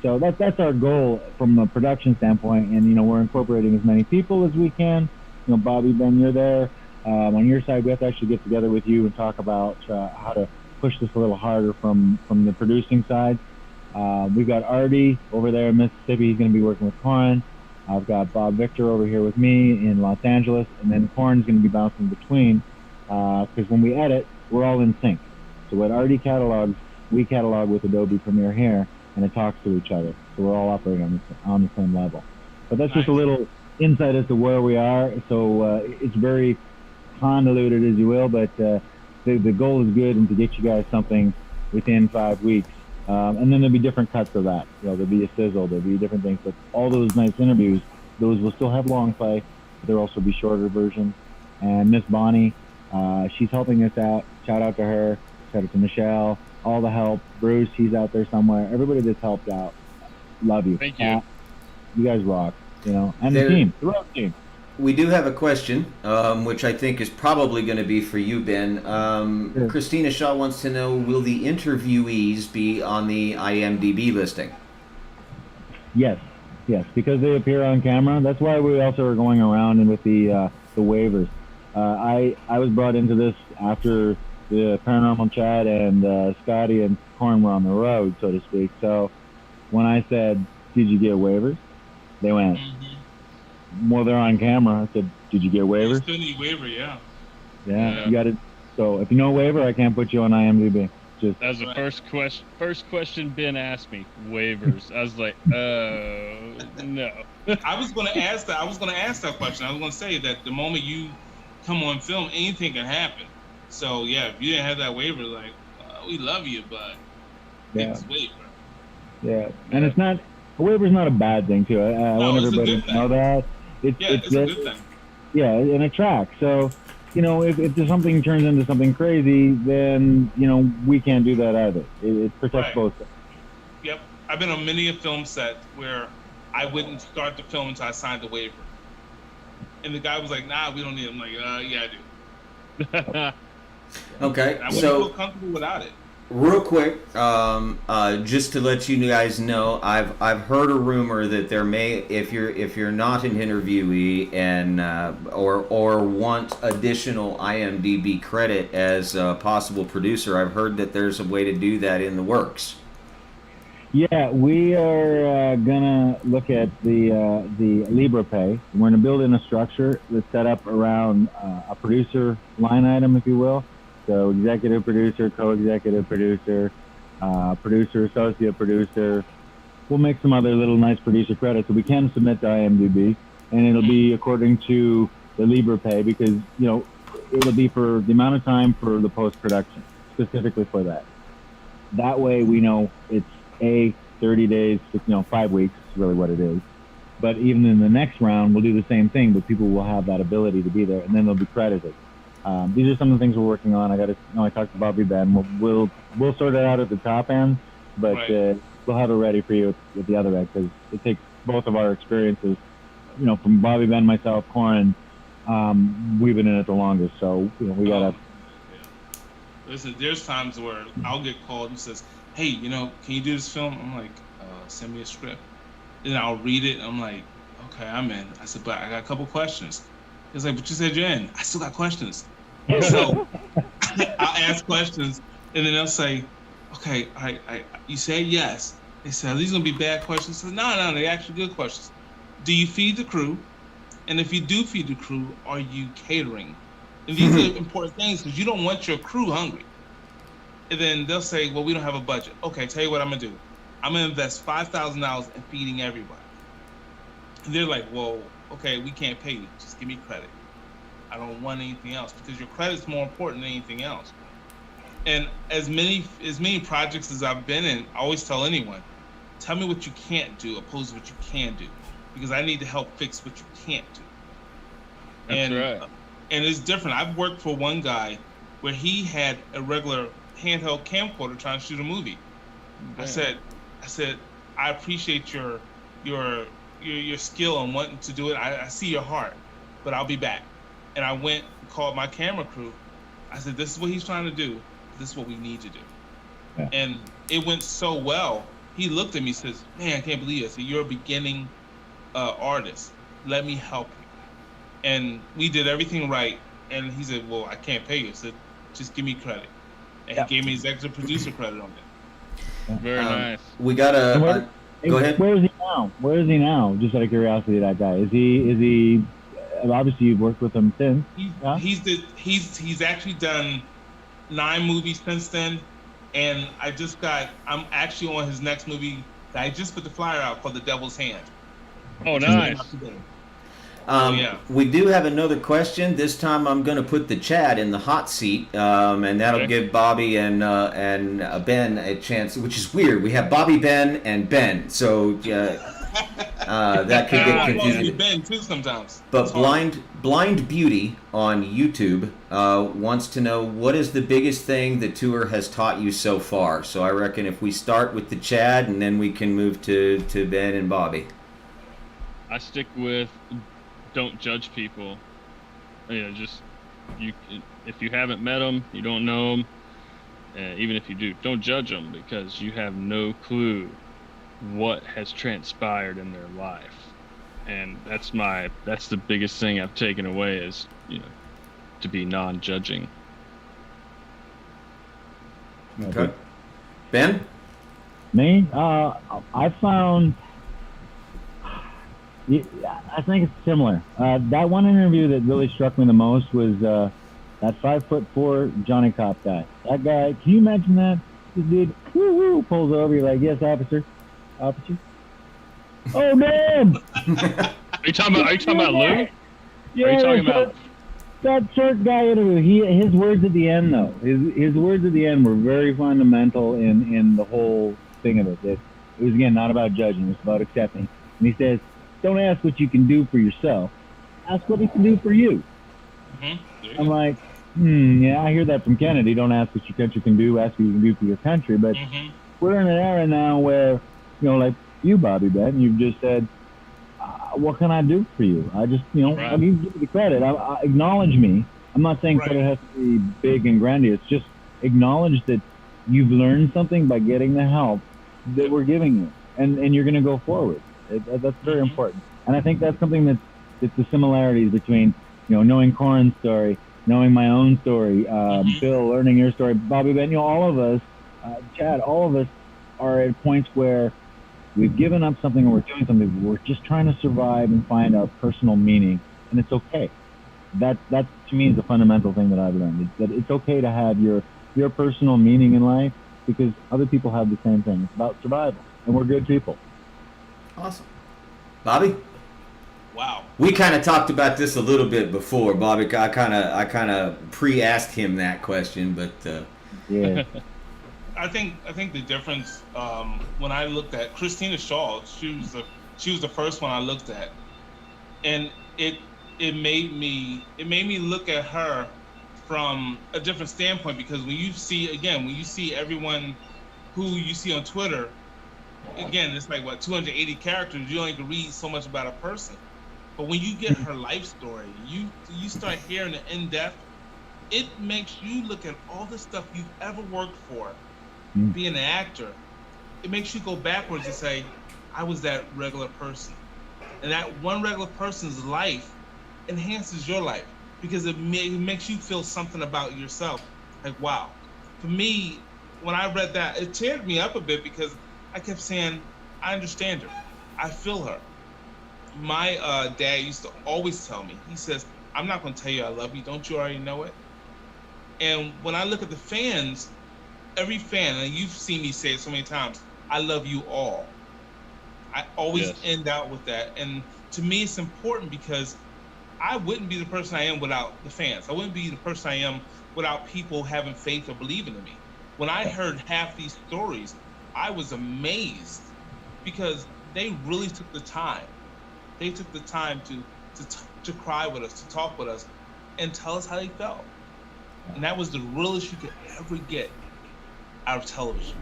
So that's our goal from a production standpoint, and we're incorporating as many people as we can. Bobby, Ben, you're there. On your side, we have to actually get together with you and talk about how to push this a little harder from the producing side. We've got Artie over there in Mississippi. He's going to be working with Corin. I've got Bob Victor over here with me in Los Angeles, and then Corin's going to be bouncing between. Because when we edit, we're all in sync. So what Artie catalogs, we catalog with Adobe Premiere here, and it talks to each other. So we're all operating on the same level. But that's just a little insight as to where we are. So it's very convoluted, as you will, but the goal is good, and to get you guys something within 5 weeks. And then there'll be different cuts of that. There'll be a sizzle, there'll be different things. But all those nice interviews, those will still have long play. But there'll also be shorter versions. And Miss Bonnie, she's helping us out. Shout out to her. Shout out to Michelle. All the help. Bruce, he's out there somewhere. Everybody that's helped out. Love you. Thank you. You guys rock. And the team, the road team. We do have a question, which I think is probably going to be for you, Ben. Sure. Christina Shaw wants to know, will the interviewees be on the IMDb listing? Yes, because they appear on camera. That's why we also are going around and with the waivers. I was brought into this after the Paranormal Chad and Scotty and Corin were on the road, so to speak. So when I said, "Did you get waivers?" They went, "Well, they're on camera." I said, "Did you get You waivers?" still need waiver, yeah. Yeah, you got it. So if you know waiver, I can't put you on IMDb. Just That was the first question Ben asked me. Waivers. I was like, no. I was gonna ask that. I was gonna ask that question. I was gonna say that the moment you come on film, anything can happen. So yeah, if you didn't have that waiver, like we love you, but yeah, it's waiver. yeah, and it's not a waiver's not a bad thing too. I No, want it's a everybody good to know that. It's a good thing. Yeah, and it tracks. So, if there's something turns into something crazy, then we can't do that either. It protects Right. both sides. Yep, I've been on many a film set where I wouldn't start the film until I signed the waiver, and the guy was like, "Nah, we don't need it." I'm like, "Yeah, I do." Okay, I wouldn't so feel comfortable without it. real quick, just to let you guys know, I've heard a rumor that there may, if you're not an interviewee and or want additional IMDb credit as a possible producer, I've heard that there's a way to do that in the works. Yeah, we are gonna look at the Libra Pay. We're gonna build in a structure that's set up around a producer line item, if you will. So executive producer, co-executive producer, producer, associate producer. We'll make some other little nice producer credits so we can submit to IMDb, and it'll be according to the Libra Pay, because it'll be for the amount of time for the post-production, specifically for that. That way we know it's 30 days, 5 weeks is really what it is. But even in the next round, we'll do the same thing, but people will have that ability to be there, and then they'll be credited. These are some of the things we're working on. I talked to Bobby Ben. We'll sort it out at the top end, but we'll have it ready for you at the other end, because it takes both of our experiences. From Bobby Ben, myself, Corin, we've been in it the longest, so we gotta. Listen, there's times where I'll get called and says, "Hey, can you do this film?" I'm like, "Send me a script." Then I'll read it. And I'm like, "Okay, I'm in." I said, "But I got a couple questions." He's like, "But you said you're in." I still got questions. So I'll ask questions, and then they'll say, "Okay, you say yes." They say, "Are these gonna be bad questions?" I said, No, they're actually good questions. Do you feed the crew? And if you do feed the crew, are you catering? And these are important things, because you don't want your crew hungry. And then they'll say, "Well, we don't have a budget." Okay, tell you what I'm gonna do. I'm gonna invest $5,000 in feeding everybody. And they're like, "Well, okay, we can't pay you. Just give me credit. I don't want anything else," because your credit's more important than anything else. And as many projects as I've been in, I always tell anyone, tell me what you can't do opposed to what you can do, because I need to help fix what you can't do. That's right. And it's different. I've worked for one guy where he had a regular handheld camcorder trying to shoot a movie. Yeah. I said, "I appreciate your skill and wanting to do it. I see your heart, but I'll be back." And I went and called my camera crew. I said, "This is what he's trying to do. This is what we need to do." Yeah. And it went so well. He looked at me and says, "Man, I can't believe it." I said, "You're a beginning artist. Let me help you." And we did everything right. And he said, "Well, I can't pay you." I said, "Just give me credit." And he gave me executive producer credit on it. Very nice. We got go ahead. Where is he now? Where is he now? Just out of curiosity, that guy. Is he? Obviously, you've worked with him since. He's actually done 9 movies since then, and I'm actually on his next movie that I just put the flyer out for, The Devil's Hand. Oh, nice. We do have another question. This time I'm going to put the Chad in the hot seat, and that'll give Bobby and Ben a chance, which is weird. We have Bobby, Ben, and Ben, so that could get confusing. Ben too sometimes. But Blind Beauty on YouTube wants to know, what is the biggest thing the tour has taught you so far? So I reckon if we start with the Chad, and then we can move to Ben and Bobby. I stick with, don't judge people. If you haven't met them, you don't know them. Even if you do, don't judge them, because you have no clue what has transpired in their life. And that's the biggest thing I've taken away, is to be non-judging. Okay. Ben? Me? I found. I think it's similar. That one interview that really struck me the most was that 5'4" Johnny Cop guy. That guy, can you imagine that? This dude pulls over, you're like, "Yes, officer. Officer." Oh, damn! Are you talking about Lou? Yeah, Are you talking about that short guy interview? His words at the end, though. His words at the end were very fundamental in the whole thing of it. It was, again, not about judging. It was about accepting. And he says, "Don't ask what you can do for yourself. Ask what he can do for you." I'm like, yeah, I hear that from Kennedy. Don't ask what your country can do. Ask what you can do for your country. But we're in an era now where, like you, Bobby Ben, you've just said, "What can I do for you?" I just, I mean, give you the credit. I acknowledge me. I'm not saying credit has to be big and grandiose. Just acknowledge that you've learned something by getting the help that we're giving you, and you're going to go forward. That's very important. And I think that's something that's the similarities between, knowing Corin's story, knowing my own story, Bill, learning your story, Bobby Ben, all of us, Chad, all of us are at points where we've given up something, or we're doing something. We're just trying to survive and find our personal meaning, and it's okay. That to me is the fundamental thing that I've learned. Is that it's okay to have your personal meaning in life, because other people have the same thing. It's about survival, and we're good people. Awesome. Bobby? Wow. We kind of talked about this a little bit before, Bobby. I kind of pre-asked him that question, but yeah. I think the difference when I looked at Christina Shaw, she was the first one I looked at, and it made me look at her from a different standpoint, because when you see everyone who you see on Twitter, again, it's like what, 280 characters, you only can read so much about a person. But when you get her life story, you start hearing the in-depth, it makes you look at all the stuff you've ever worked for, being an actor. It makes you go backwards and say, I was that regular person. And that one regular person's life enhances your life, because it makes you feel something about yourself. Like, wow. For me, when I read that, it teared me up a bit, because I kept saying, I understand her. I feel her. My dad used to always tell me, he says, I'm not going to tell you I love you. Don't you already know it? And when I look at the fans, every fan, and you've seen me say it so many times, I love you all. I always end out with that. And to me, it's important, because I wouldn't be the person I am without the fans. I wouldn't be the person I am without people having faith or believing in me. When I heard half these stories, I was amazed, because they really took the time. They took the time to cry with us, to talk with us, and tell us how they felt. And that was the realest you could ever get out of television.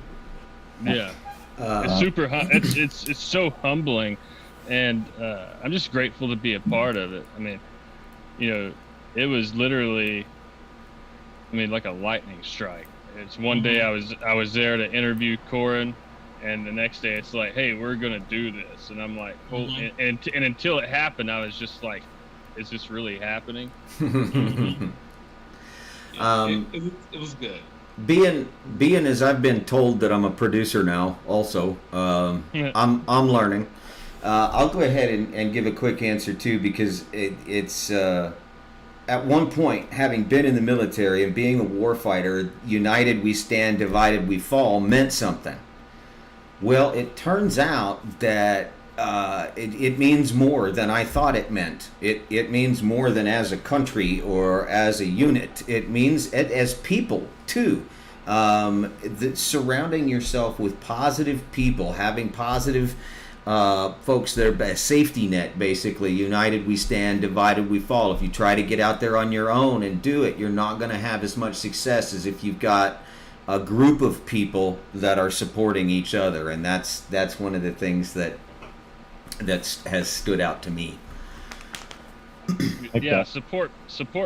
Yeah, it's super. It's so humbling, and I'm just grateful to be a part of it. I mean, it was literally, like a lightning strike. It's one day I was there to interview Corin, and the next day it's like, hey, we're gonna do this, and I'm like, oh, and until it happened, I was just like, is this really happening? It was good. Being as I've been told that I'm a producer now, also, I'm learning. I'll go ahead and give a quick answer too, because it's at one point, having been in the military and being a warfighter, united we stand, divided we fall meant something. Well, it turns out that it means more than I thought it meant. It means more than as a country or as a unit. It means as people too. Surrounding yourself with positive people, having positive folks that are a safety net, basically. United we stand, divided we fall. If you try to get out there on your own and do it, you're not going to have as much success as if you've got a group of people that are supporting each other. And that's one of the things that has stood out to me. Yeah, support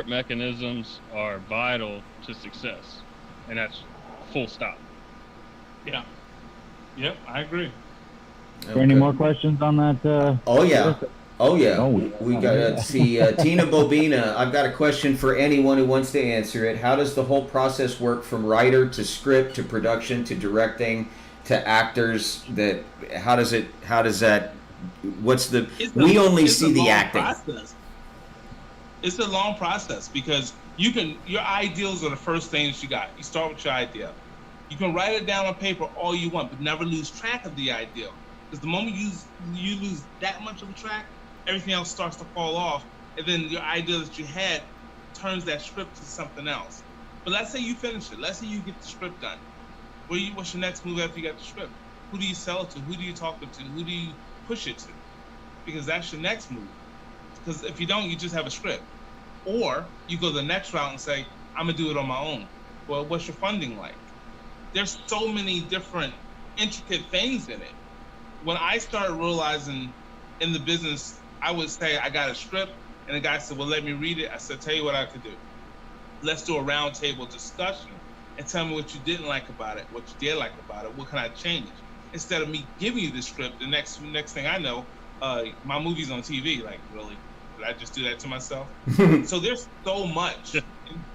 mechanisms are vital to success, and that's full stop. Yeah. Yep, I agree. Are there any more questions on that? Oh yeah. Oh, We got to see Tina Bobina. I've got a question for anyone who wants to answer it. How does the whole process work, from writer to script to production to directing to actors? How does that? We only see the acting. Process. It's a long process, because your ideals are the first things you got. You start with your idea. You can write it down on paper all you want, but never lose track of the ideal. Because the moment you lose that much of a track, everything else starts to fall off, and then your idea that you had turns that script to something else. But let's say you finish it. Let's say you get the script done. What's your next move after you got the script? Who do you sell it to? Who do you talk it to? Who do you push it to? Because that's your next move. Because if you don't, you just have a script. Or you go the next route and say, I'm gonna do it on my own. Well, what's your funding like? There's so many different intricate things in it. When I started realizing in the business, I would say I got a script, and the guy said, well, let me read it. I said, tell you what I could do. Let's do a roundtable discussion and tell me what you didn't like about it, what you did like about it, what can I change? Instead of me giving you the script, the next thing I know, my movie's on TV. Like, really? Did I just do that to myself? So there's so much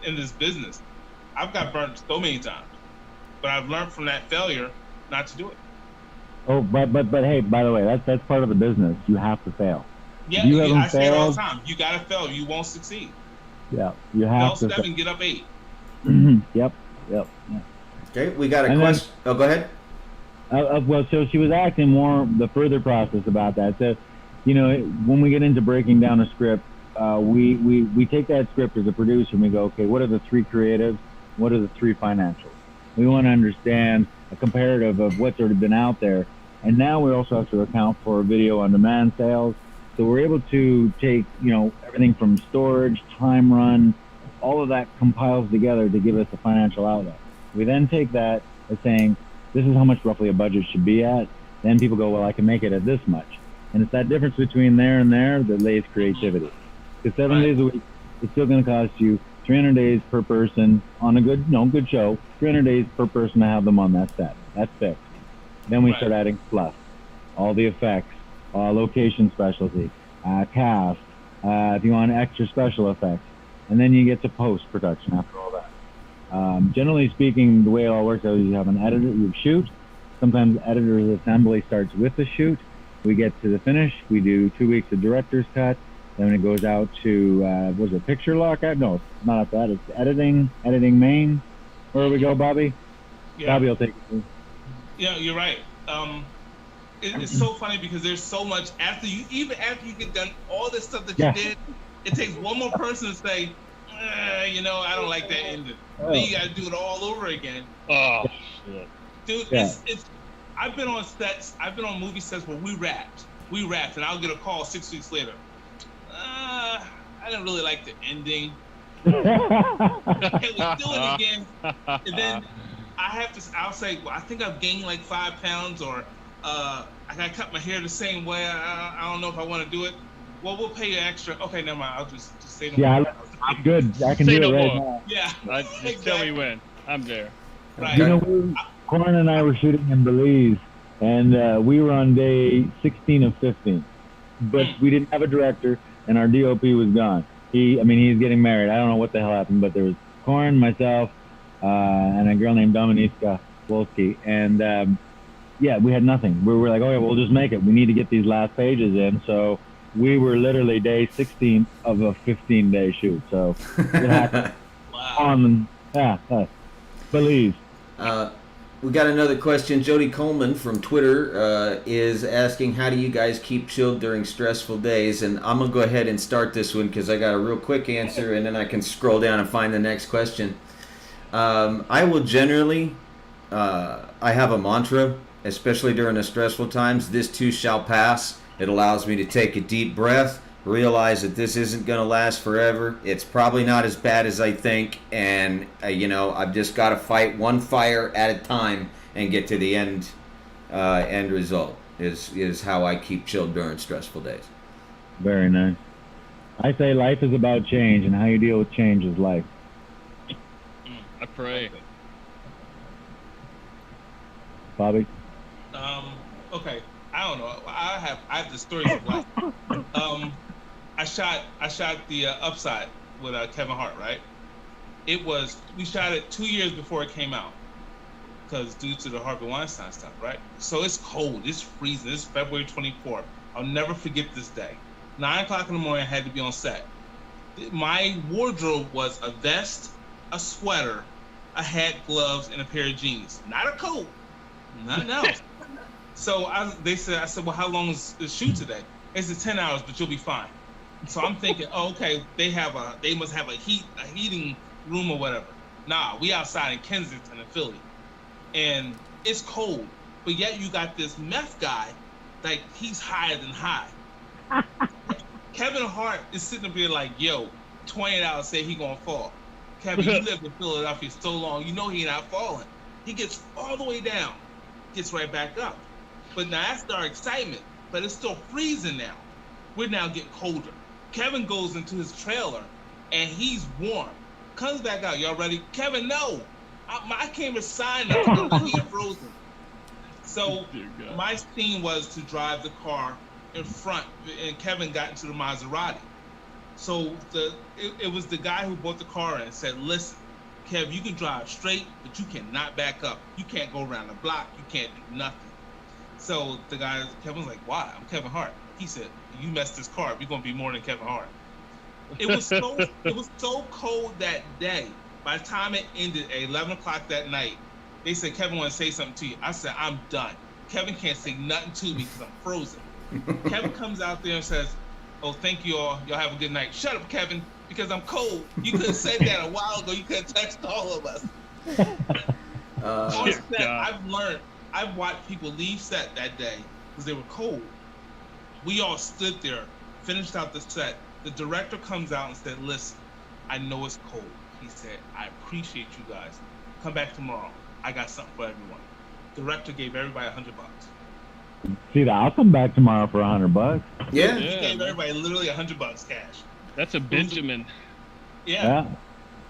in this business. I've got burnt so many times, but I've learned from that failure not to do it. Oh, but hey, by the way, that's part of the business. You have to fail. Yeah, I say it all the time. You gotta fail. You won't succeed. Yeah, you have to. Fail 7, get up 8. Yep. Okay, we got a question. Oh, go ahead. Well, so she was asking more the further process about that. So, when we get into breaking down a script, we take that script as a producer and we go, okay, what are the 3 creatives? What are the 3 financials? We want to understand a comparative of what's already been out there. And now we also have to account for video on demand sales. So we're able to take, everything from storage, time run, all of that compiles together to give us a financial outlet. We then take that as saying, this is how much roughly a budget should be at. Then people go, well, I can make it at this much. And it's that difference between there and there that lays creativity. Because 7 days a week, it's still going to cost you 300 days per person on a good show, 300 days per person to have them on that set. That's fixed. Then we start adding fluff, all the effects, location specialty, cast, if you want extra special effects. And then you get to post-production after all that. Generally speaking, the way it all works out is you have an editor, you shoot. Sometimes editor's assembly starts with the shoot. We get to the finish. We do 2 weeks of director's cut. Then it goes out to, picture lockout? No, it's not at that. It's editing main. Where do we go, Bobby? Yeah. Bobby will take it. Yeah, you're right. It's so funny because there's so much after you get done all this stuff that you did, it takes one more person to say, I don't like that ending. Then you got to do it all over again. Oh, shit. Dude, it's. I've been on sets. I've been on movie sets where we rapped, and I'll get a call 6 weeks later. I didn't really like the ending. Okay, let's do it again. And then I'll say, well, I think I've gained like 5 pounds, or I gotta cut my hair the same way. I don't know if I want to do it. Well, we'll pay you extra. Okay, never mind. I'll just say no more. I'm good. I can do it right now. Yeah. Just tell me when. I'm there. Right. Corin and I were shooting in Belize, and we were on day 16 of 15. But we didn't have a director, and our DOP was gone. He's getting married. I don't know what the hell happened, but there was Corin, myself, and a girl named Dominika Wolski. And, we had nothing. We were like, okay, we'll just make it. We need to get these last pages in. So we were literally day 16 of a 15-day shoot. So it happened on Belize. We got another question. Jody Coleman from Twitter is asking, how do you guys keep chilled during stressful days? And I'm going to go ahead and start this one because I got a real quick answer, and then I can scroll down and find the next question. I will generally, I have a mantra, especially during the stressful times. This too shall pass. It allows me to take a deep breath, realize that this isn't going to last forever. It's probably not as bad as I think, and I've just got to fight one fire at a time and get to the end result. Is how I keep chilled during stressful days. Very nice. I say life is about change, and how you deal with change is life. I pray. Bobby? Okay. I don't know. I have the stories of life. I shot the Upside with Kevin Hart, right? We shot it 2 years before it came out, because due to the Harvey Weinstein stuff, right? So it's cold, it's freezing. It's February 24th. I'll never forget this day. 9 o'clock in the morning, I had to be on set. My wardrobe was a vest, a sweater, a hat, gloves, and a pair of jeans. Not a coat, nothing else. So I said, well, how long is the shoot today? They said 10 hours, but you'll be fine. So I'm thinking, okay, they must have a heating room or whatever. Nah, we outside in Kensington and Philly, and it's cold, but yet you got this meth guy, like he's higher than high. Kevin Hart is sitting up here like, yo, 28 hours say he gonna fall. Kevin, you lived in Philadelphia so long, you know he not falling. He gets all the way down, gets right back up. But now that's our excitement, but it's still freezing now. We're now getting colder. Kevin goes into his trailer, and he's warm. Comes back out, y'all ready? Kevin, no. I came to sign up to be frozen. So my scene was to drive the car in front, and Kevin got into the Maserati. So it was the guy who bought the car and said, listen, Kev, you can drive straight, but you cannot back up. You can't go around the block. You can't do nothing. So Kevin's like, why? I'm Kevin Hart. He said, you messed this car up. You're going to be more than Kevin Hart. It was so cold that day. By the time it ended at 11 o'clock that night, they said, Kevin want to say something to you. I said, I'm done. Kevin can't say nothing to me because I'm frozen. Kevin comes out there and says, oh, thank you all. Y'all have a good night. Shut up, Kevin, because I'm cold. You could have said that a while ago. You could have texted all of us. On set, God. I've watched people leave set that day because they were cold. We all stood there, finished out the set. The director comes out and said, "Listen, I know it's cold." He said, "I appreciate you guys. Come back tomorrow. I got something for everyone." Director gave everybody $100. See that? I'll come back tomorrow for $100. Yeah. He gave everybody literally $100 cash. That's a Benjamin. Yeah.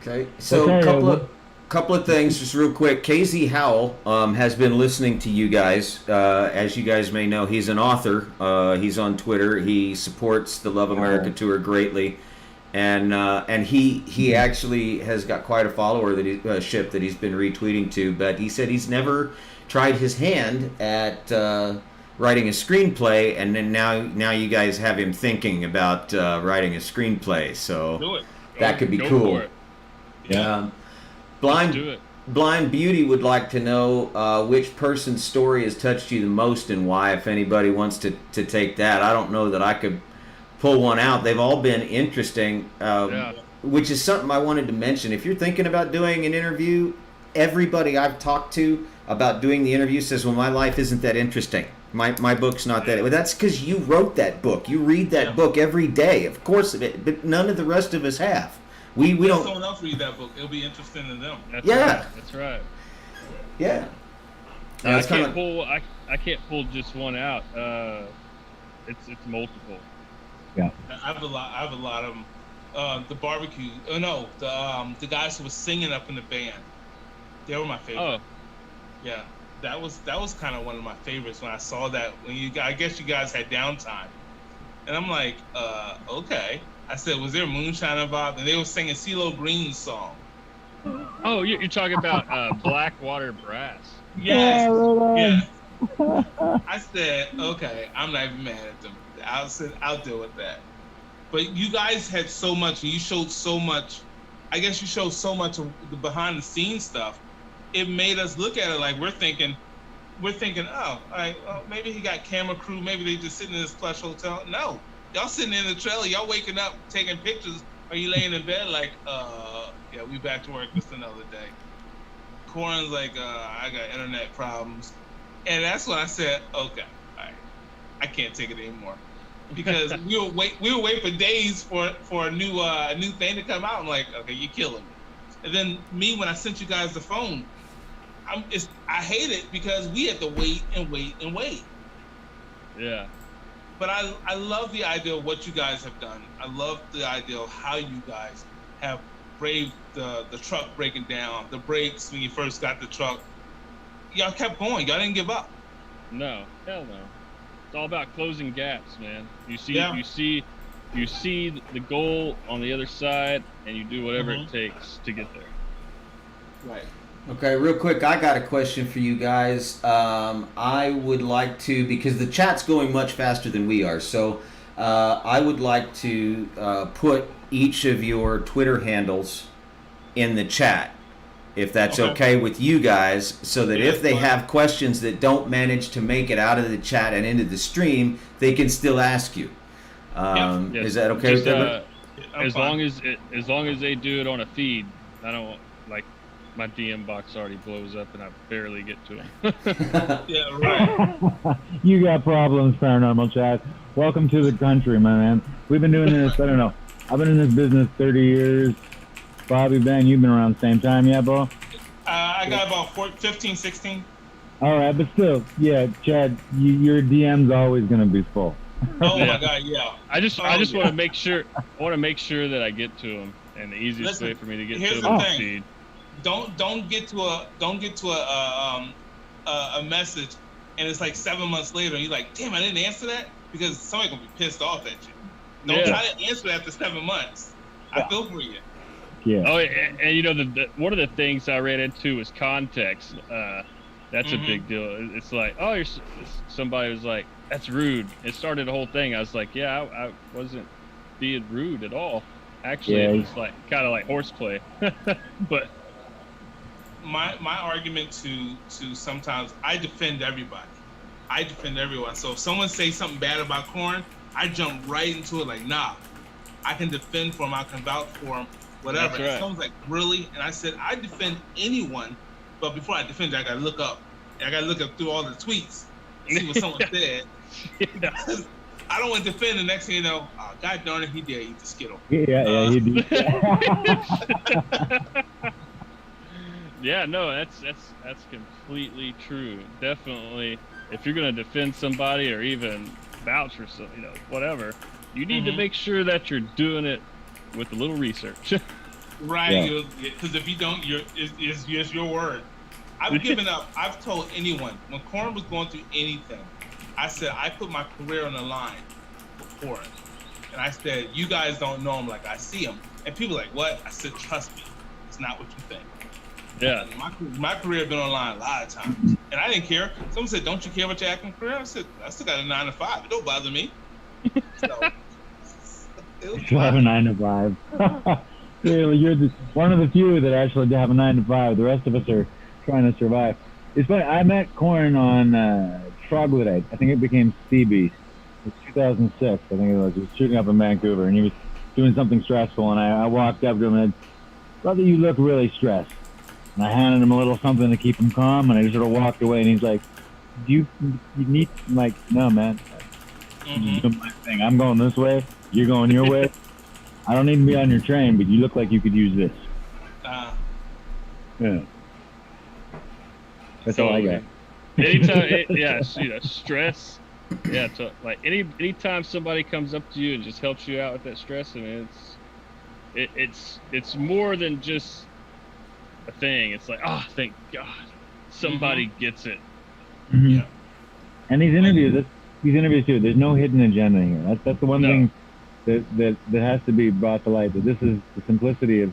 Okay. So Okay, couple of things, just real quick. KZ Howell has been listening to you guys. As you guys may know, he's an author. He's on Twitter. He supports the Love America Tour greatly, and he actually has got quite a follower that he's been retweeting to. But he said he's never tried his hand at writing a screenplay, and then now you guys have him thinking about writing a screenplay. So Do it. that could be Go cool. for it. Yeah. Let's do it. Blind Beauty would like to know which person's story has touched you the most and why, if anybody wants to take that. I don't know that I could pull one out. They've all been interesting, which is something I wanted to mention. If you're thinking about doing an interview, everybody I've talked to about doing the interview says, well, my life isn't that interesting. My book's not that. Well, that's because you wrote that book. You read that book every day. Of course, but none of the rest of us have. We don't. Someone else read that book. It'll be interesting to them. That's Yeah. Right. That's right. Yeah. Yeah, It's kinda- I can't pull just one out. It's multiple. I have a lot of them. The barbecue. Oh no, the guys who were singing up in the band. They were my favorite. Oh, Yeah, that was kind of one of my favorites when I saw that. I guess you guys had downtime, and I'm like, okay. I said, was there moonshine involved? And they were singing CeeLo Green's song. oh, you're talking about Blackwater Brass. Yes. Yeah, Yeah. I said, okay, I'm not even mad at them. I'll deal with that. But you guys had so much, and you showed so much. I guess you showed so much of the behind the scenes stuff. It made us look at it like we're thinking, oh, all right, well, maybe he got camera crew, maybe they just sitting in this plush hotel. No, y'all sitting in the trailer, y'all waking up, taking pictures, or you laying in bed like, yeah, we back to work just another day. Corin's like, I got internet problems. And that's when I said, okay, all right, I can't take it anymore. Because we will wait for days for a new thing to come out. I'm like, okay, you're killing me. And then when I sent you guys the phone, I hate it because we had to wait and wait and wait. Yeah. But I love the idea of what you guys have done. I love the idea of how you guys have braved the truck breaking down, the brakes when you first got the truck. Y'all kept going. Y'all didn't give up. No, hell no. It's all about closing gaps, man. You see the goal on the other side, and you do whatever it takes to get there. Right. Okay, real quick, I got a question for you guys. I would like to, because the chat's going much faster than we are, so I would like to put each of your Twitter handles in the chat, if that's okay with you guys, so that if they have questions that don't manage to make it out of the chat and into the stream, they can still ask you. Yes. Is that okay with everybody? As long as they do it on a feed, I don't like my DM box already blows up and I barely get to them. Yeah, right. You got problems, Paranormal Chat. Welcome to the country, my man. We've been doing this, I don't know. I've been in this business 30 years. Bobby, Ben, you've been around the same time, yeah, bro? I got about 15, 16. All right, but still, yeah, Chad, your DM's always going to be full. Oh my God, yeah. I just want to make sure that I get to them, and the easiest way for me to get to them is thing. feed. Don't get to a message, and it's like 7 months later, and you're like, damn, I didn't answer that, because somebody gonna be pissed off at you. Don't try to answer after 7 months. I feel for you. Yeah. Oh, and you know, one of the things I ran into was context. That's a big deal. It's like, oh, somebody was like, that's rude. It started the whole thing. I was like, yeah, I wasn't being rude at all. Actually, it was like kind of like horseplay. But my argument to sometimes I defend everybody. I defend everyone. So if someone says something bad about Corn, I jump right into it like, nah, I can defend for him. I can vouch for him. Whatever. That's right. Someone's like, really? And I said, I defend anyone But before I defend it, I gotta look up. I gotta look up through all the tweets, see what someone said. I don't want to defend the next thing you know. Oh, God darn it, he did eat the Skittle. Yeah, he did. Yeah, no, that's completely true. Definitely, if you're gonna defend somebody or even vouch for some, whatever, you need to make sure that you're doing it with a little research. Right, because if you don't, it's just your word. I've given up. I've told anyone when Corn was going through anything, I said I put my career on the line for Corn, and I said you guys don't know him like I see him, and people are like, what? I said, trust me, it's not what you think. Yeah. My career has been on the line a lot of times, and I didn't care. Someone said, don't you care about your acting career? I said, I still got a 9 to 5. It don't bother me. So, you have a 9 to 5. You're one of the few that actually have a 9 to 5. The rest of us are trying to survive. It's funny. I met Corn on Troglodyte. I think it became Sea Beast. It was 2006. I think it was. He was shooting up in Vancouver, and he was doing something stressful. And I walked up to him and said, "Brother, you look really stressed." And I handed him a little something to keep him calm, and I just sort of walked away. And he's like, "Do you need?" I'm like, "No, man. I'm doing my thing. I'm going this way. You're going your way. I don't need to be on your train, but you look like you could use this." Yeah. That's all I got. Anytime, stress. Yeah, like anytime somebody comes up to you and just helps you out with that stress, I mean, it's more than just a thing. It's like, oh, thank God, somebody gets it. Yeah. And these interviews too. There's no hidden agenda here. That's the one thing that has to be brought to light. That this is the simplicity of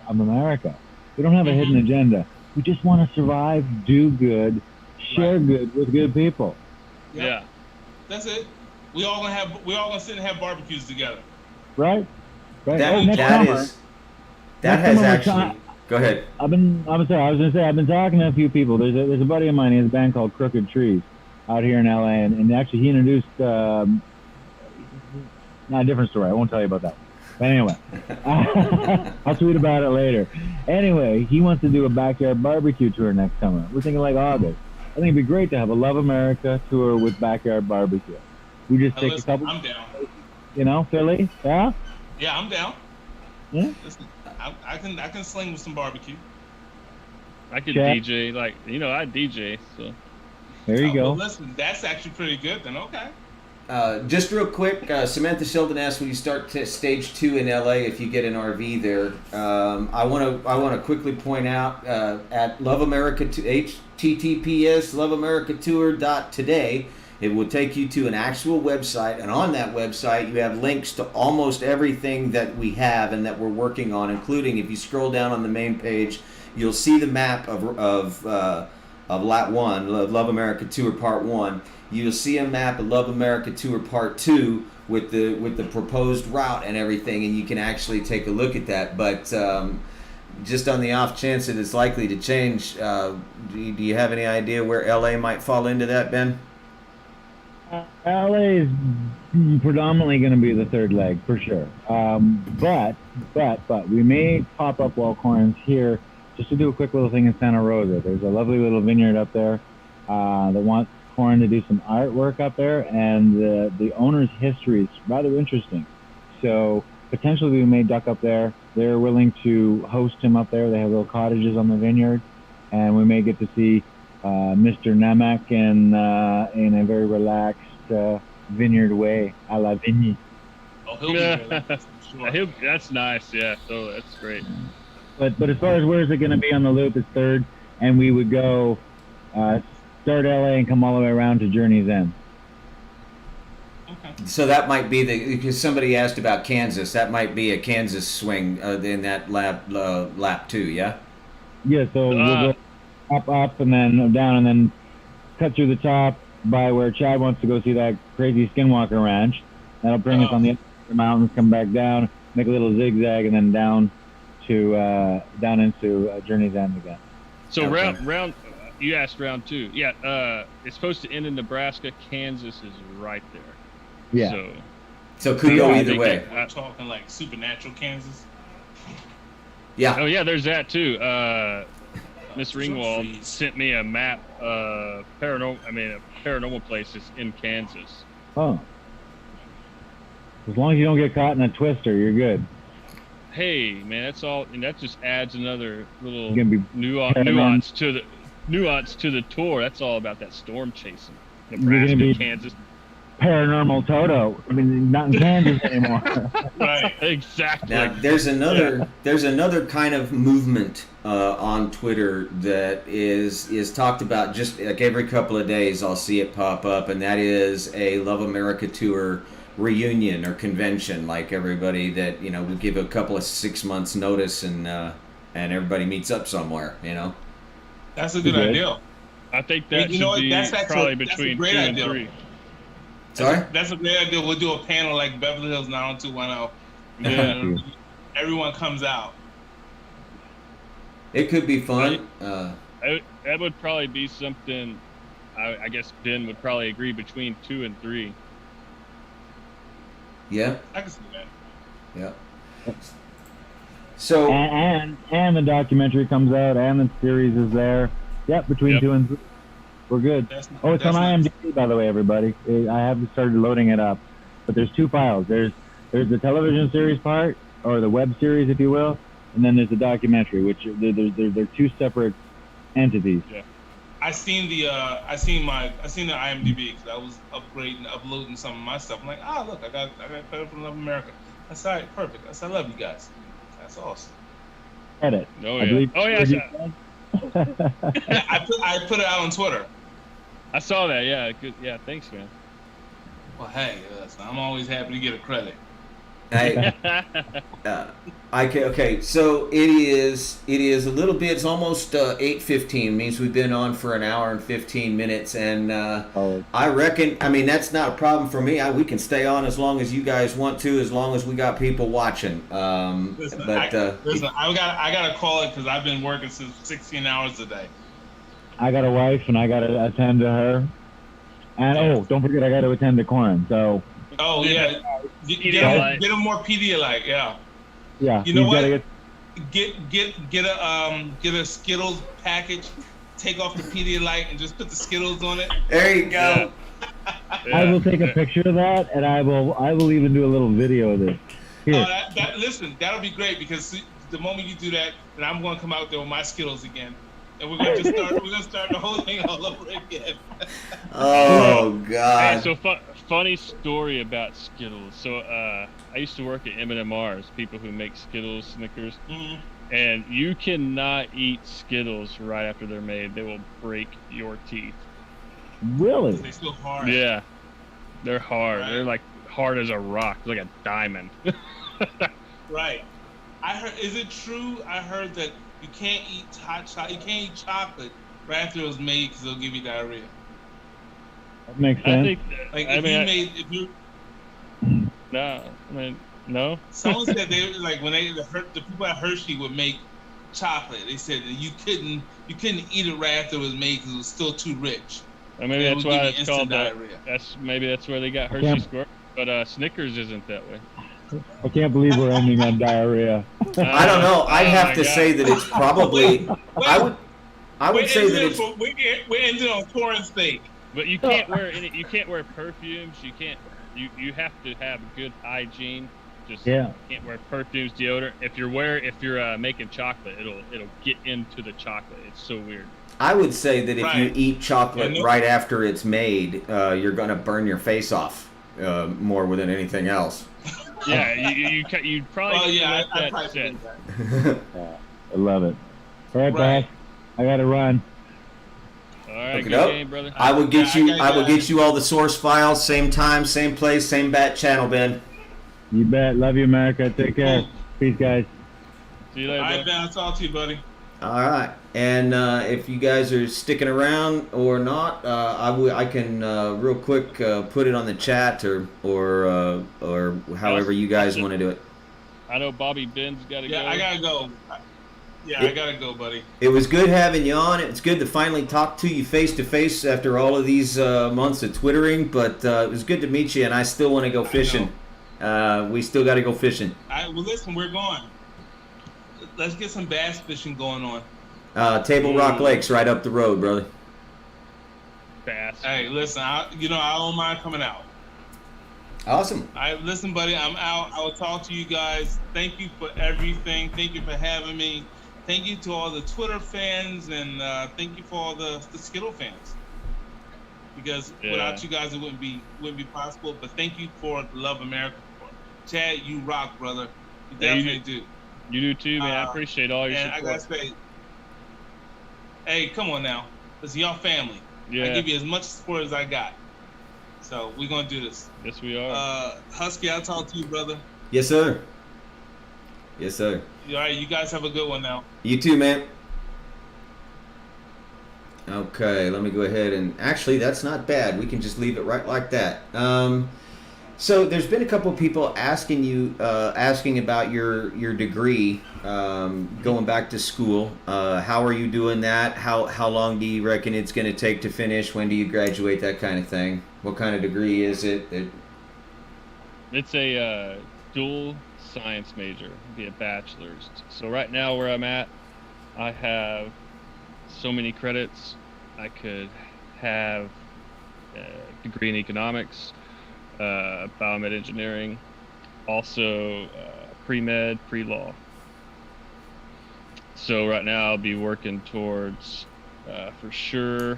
America. We don't have a hidden agenda. We just want to survive, do good, share good with good people. Yeah. That's it. We all gonna sit and have barbecues together. Right. That has actually. Go ahead. I was gonna say I've been talking to a few people. There's a buddy of mine. He has a band called Crooked Trees out here in LA, and actually he introduced. Not a different story. I won't tell you about that. But anyway, I'll tweet about it later. Anyway, he wants to do a backyard barbecue tour next summer. We're thinking like August. I think it'd be great to have a Love America tour with backyard barbecue. We just take a couple. I'm down. Philly. Yeah. Yeah, I'm down. Yeah. Listen, I can sling with some barbecue. I could DJ, I DJ, so. There you go. Well, listen, that's actually pretty good then. Okay. Just real quick, Samantha Sheldon asked when you start stage 2 in LA if you get an RV there. I want to quickly point out at Love America HTTPS LoveAmericaTour.today. It will take you to an actual website, and on that website you have links to almost everything that we have and that we're working on, including if you scroll down on the main page, you'll see the map of Lat 1, Love America Tour Part 1. You'll see a map of Love America Tour Part 2 with the proposed route and everything, and you can actually take a look at that. But just on the off chance that it's likely to change, do you have any idea where LA might fall into that, Ben? LA is predominantly going to be the third leg for sure. But we may pop up while Corn's here just to do a quick little thing in Santa Rosa. There's a lovely little vineyard up there that wants Corn to do some artwork up there, and the owner's history is rather interesting. So potentially we may duck up there. They're willing to host him up there. They have little cottages on the vineyard, and we may get to see Mr. Namak in a very relaxed vineyard way, a la Vigny. Oh, he'll be relaxed, sure. That's nice, yeah. So that's great. But as far as where is it going to be on the loop, it's third, and we would go start LA and come all the way around to Journey's End. Okay. So that might be because somebody asked about Kansas. That might be a Kansas swing in that lap 2, yeah? Yeah, so we'll go up, and then down, and then cut through the top by where Chad wants to go see that crazy Skinwalker Ranch. That'll bring us on the mountains, come back down, make a little zigzag, and then down into Journey's End again. So round. You asked round 2. Yeah, it's supposed to end in Nebraska. Kansas is right there. Yeah. So it could go either way. We're talking like supernatural Kansas. Yeah. Oh yeah, there's that too. Miss Ringwald sent me a map. A paranormal places in Kansas. Oh. As long as you don't get caught in a twister, you're good. Hey, man, that's all, and that just adds another little You're gonna be nuance to the tour. That's all about that storm chasing. You're gonna Nebraska, be Kansas. Paranormal Toto. I mean, not in Kansas anymore. Right. Exactly. Now, there's another kind of movement on Twitter that is talked about just like every couple of days. I'll see it pop up, and that is a Love America Tour reunion or convention. Like everybody that we give a couple of 6 months notice, and everybody meets up somewhere. That's a good idea. I think that should be probably between 2 and 3. Sorry? That's a great idea. We'll do a panel like Beverly Hills 90210. And everyone comes out. It could be fun. That would probably be something. I guess Ben would probably agree between 2 and 3. I can see that. Yeah. So and the documentary comes out, and the series is there. Yep, between 2 and 3. We're good. It's on IMDb, by the way, everybody. I have started loading it up. But there's 2 files. There's the television series part, or the web series, if you will, and then there's the documentary, which they're 2 separate entities. Yeah. I seen the IMDb because I was uploading some of my stuff. I'm like, look, I got credit from Love America. That's all right, perfect. I said, I love you guys. That's awesome. Edit. Oh yeah. Yeah, I put it out on Twitter. I saw that. Yeah. Good. Yeah. Thanks, man. Well, hey, listen, I'm always happy to get a credit. Okay, so it is a little bit. It's almost 8:15. Means we've been on for an hour and 15 minutes, and I reckon. I mean, that's not a problem for me. We can stay on as long as you guys want to, as long as we got people watching. Listen, I gotta call it because I've been working since 16 hours a day. I got a wife, and I gotta attend to her. And don't forget, I gotta attend to Corin. So. Oh yeah, get a more Pedialyte, yeah. Yeah. You know what? Get a Skittles package, take off the Pedialyte, and just put the Skittles on it. There you go. I will take a picture of that, and I will even do a little video of this. Here. Listen, that'll be great because the moment you do that, then I'm going to come out there with my Skittles again. And we're gonna start the whole thing all over again. Oh God! Hey, so funny story about Skittles. So I used to work at M&M's, people who make Skittles, Snickers, and you cannot eat Skittles right after they're made. They will break your teeth. Really? They're still hard. Yeah, they're hard. Right. They're like hard as a rock, like a diamond. Right. I heard. Is it true? I heard that. You can't eat hot chocolate. You can't eat chocolate right after it was made because it'll give you diarrhea. That makes sense. No. Someone said the people at Hershey would make chocolate. They said that you couldn't eat it right after it was made because it was still too rich. Or maybe that's why it's called diarrhea. That's where they got Hershey Squirt. But Snickers isn't that way. I can't believe we're ending on diarrhea. I don't know. I'd have to say that it's probably. I would say that it's. We're ending on corn steak. But you can't wear You can't wear perfumes. You can't. You have to have good hygiene. You can't wear perfumes, deodorant. If you're making chocolate, it'll get into the chocolate. It's so weird. I would say that if you eat chocolate right after it's made, you're gonna burn your face off more than anything else. Yeah, you probably. Well, I that set. I love it. All right, guys, I gotta run. All right, good game, brother. I will get you all the source files, same time, same place, same bat channel, Ben. You bet. Love you, America. Take care. Peace, guys. See you later. All right, Ben. I'll talk to you, buddy. All right, and if you guys are sticking around or not, I can real quick put it on the chat or however you guys want to do it. I know Bobby Ben's got to go. Yeah, I gotta go. I gotta go, buddy. It was good having you on. It's good to finally talk to you face to face after all of these months of twittering. But it was good to meet you, and I still want to go fishing. We still got to go fishing. Well, listen, we're going. Let's get some bass fishing going on. Table Rock Lake's right up the road, brother. Fast. Hey, listen, I don't mind coming out. Awesome. Listen, buddy, I'm out. I will talk to you guys. Thank you for everything. Thank you for having me. Thank you to all the Twitter fans, and thank you for all the Skittle fans. Because without you guys, it wouldn't be possible. But thank you for Love America Tour. Chad, you rock, brother. You definitely do. You do too, man. I appreciate all your support. And I gotta say, hey, come on now. Listen, y'all family. Yeah. I give you as much support as I got. So we're gonna do this. Yes, we are. Husky, I'll talk to you, brother. Yes, sir. Yes, sir. All right, you guys have a good one now. You too, man. Okay, let me go ahead and actually, that's not bad. We can just leave it right like that. So there's been a couple of people asking about your degree, going back to school. How are you doing that? How long do you reckon it's going to take to finish? When do you graduate? That kind of thing. What kind of degree is it? It's a dual science major, be a bachelor's. So right now where I'm at, I have so many credits. I could have a degree in economics, biomed engineering, also pre-med, pre-law. So right now I'll be working towards, for sure,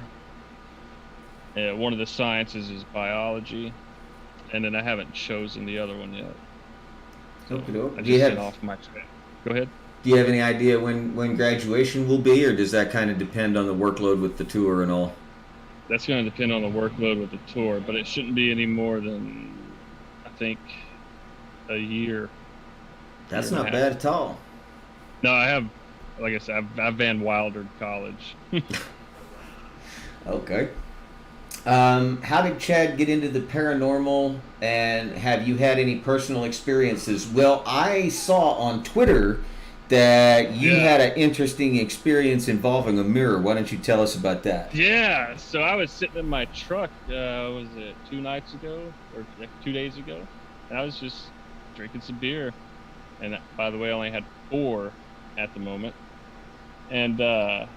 one of the sciences is biology, and then I haven't chosen the other one yet. So I just sent off my check. Go ahead. Do you have any idea when graduation will be, or does that kind of depend on the workload with the tour and all? That's going to depend on the workload with the tour, but it shouldn't be any more than, I think, a year. That's not bad at all. No, I have, like I said, I've Van Wildered college. Okay. How did Chad get into the paranormal, and have you had any personal experiences? Well, I saw on Twitter that you had an interesting experience involving a mirror. Why don't you tell us about that? Yeah, so I was sitting in my truck, was it 2 nights ago, or 2 days ago, and I was just drinking some beer, and by the way, I only had 4 at the moment, and I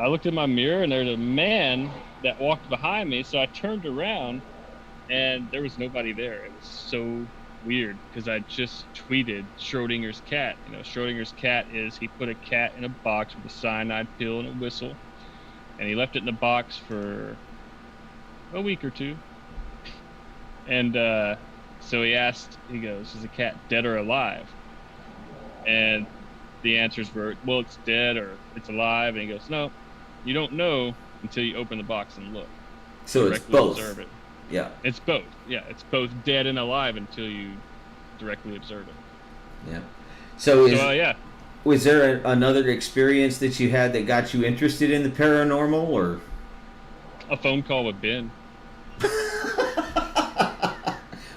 looked in my mirror, and there's a man that walked behind me, so I turned around, and there was nobody there. It was so weird, because I just tweeted Schrodinger's cat. You know, Schrodinger's cat is, he put a cat in a box with a cyanide pill and a whistle, and he left it in the box for a week or 2. And so he asked, he goes, is the cat dead or alive? And the answers were, well, it's dead or it's alive. And he goes, no, you don't know until you open the box and look. So it's both. Observe it. Yeah. It's both. Yeah, it's both dead and alive until you directly observe it. Yeah. So yeah. Was there another experience that you had that got you interested in the paranormal, or a phone call with Ben?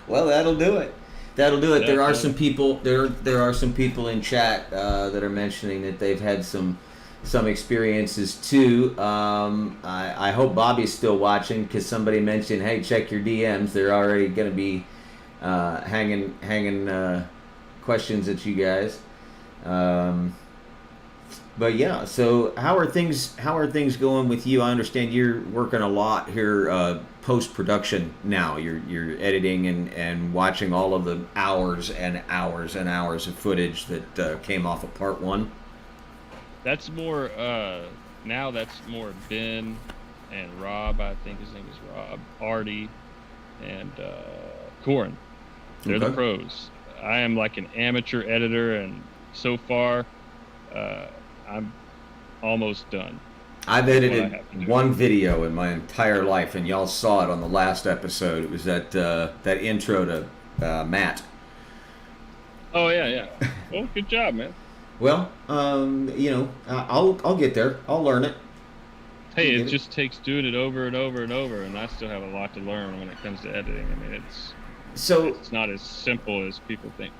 Well, that'll do it. That'll do it. Definitely. There are some people. There are some people in chat that are mentioning that they've had some experiences too. I hope Bobby's still watching, because somebody mentioned, hey, check your DMs. They're already going to be hanging questions at you guys. But yeah, so how are things going with you? I understand you're working a lot here post production now. You're editing and watching all of the hours and hours and hours of footage that came off of part 1. That's more now that's more Ben and Rob, I think his name is Rob, Artie, and Corin. They're the pros. I am like an amateur editor, and so far I'm almost done. I've edited one video in my entire life, and y'all saw it on the last episode. It was that intro to Matt. Oh yeah. Well, good job, man. Well, I'll get there. I'll learn it. Hey, it just takes doing it over and over and over, and I still have a lot to learn when it comes to editing. I mean, it's not as simple as people think.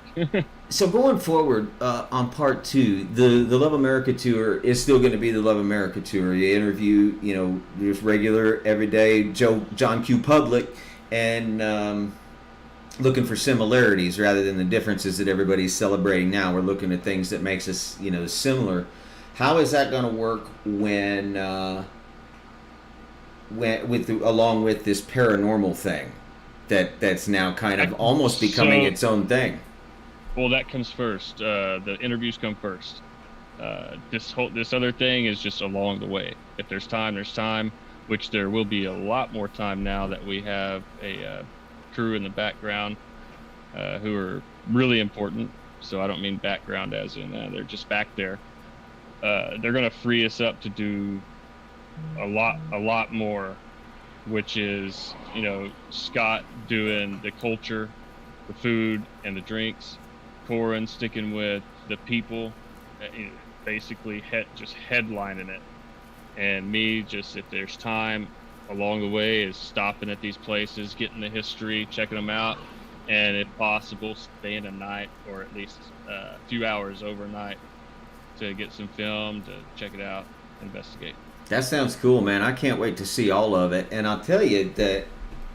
So going forward on part 2, the Love America Tour is still going to be the Love America Tour. You interview, there's regular, everyday John Q. Public, and looking for similarities rather than the differences that everybody's celebrating now. We're looking at things that makes us, similar. How is that going to work when along with this paranormal thing that's now kind of almost becoming its own thing? Well, that comes first. The interviews come first. This other thing is just along the way. If there's time, there's time. Which there will be a lot more time now that we have a crew in the background who are really important. So I don't mean background as in they're just back there. They're going to free us up to do a lot more, which is, you know, Scott doing the culture, the food and the drinks, Corin sticking with the people, basically just headlining it, and me just, if there's time along the way, is stopping at these places, getting the history, checking them out, and if possible staying a night or at least a few hours overnight to get some film, to check it out, investigate. That sounds cool, man. I can't wait to see all of it. And I'll tell you that,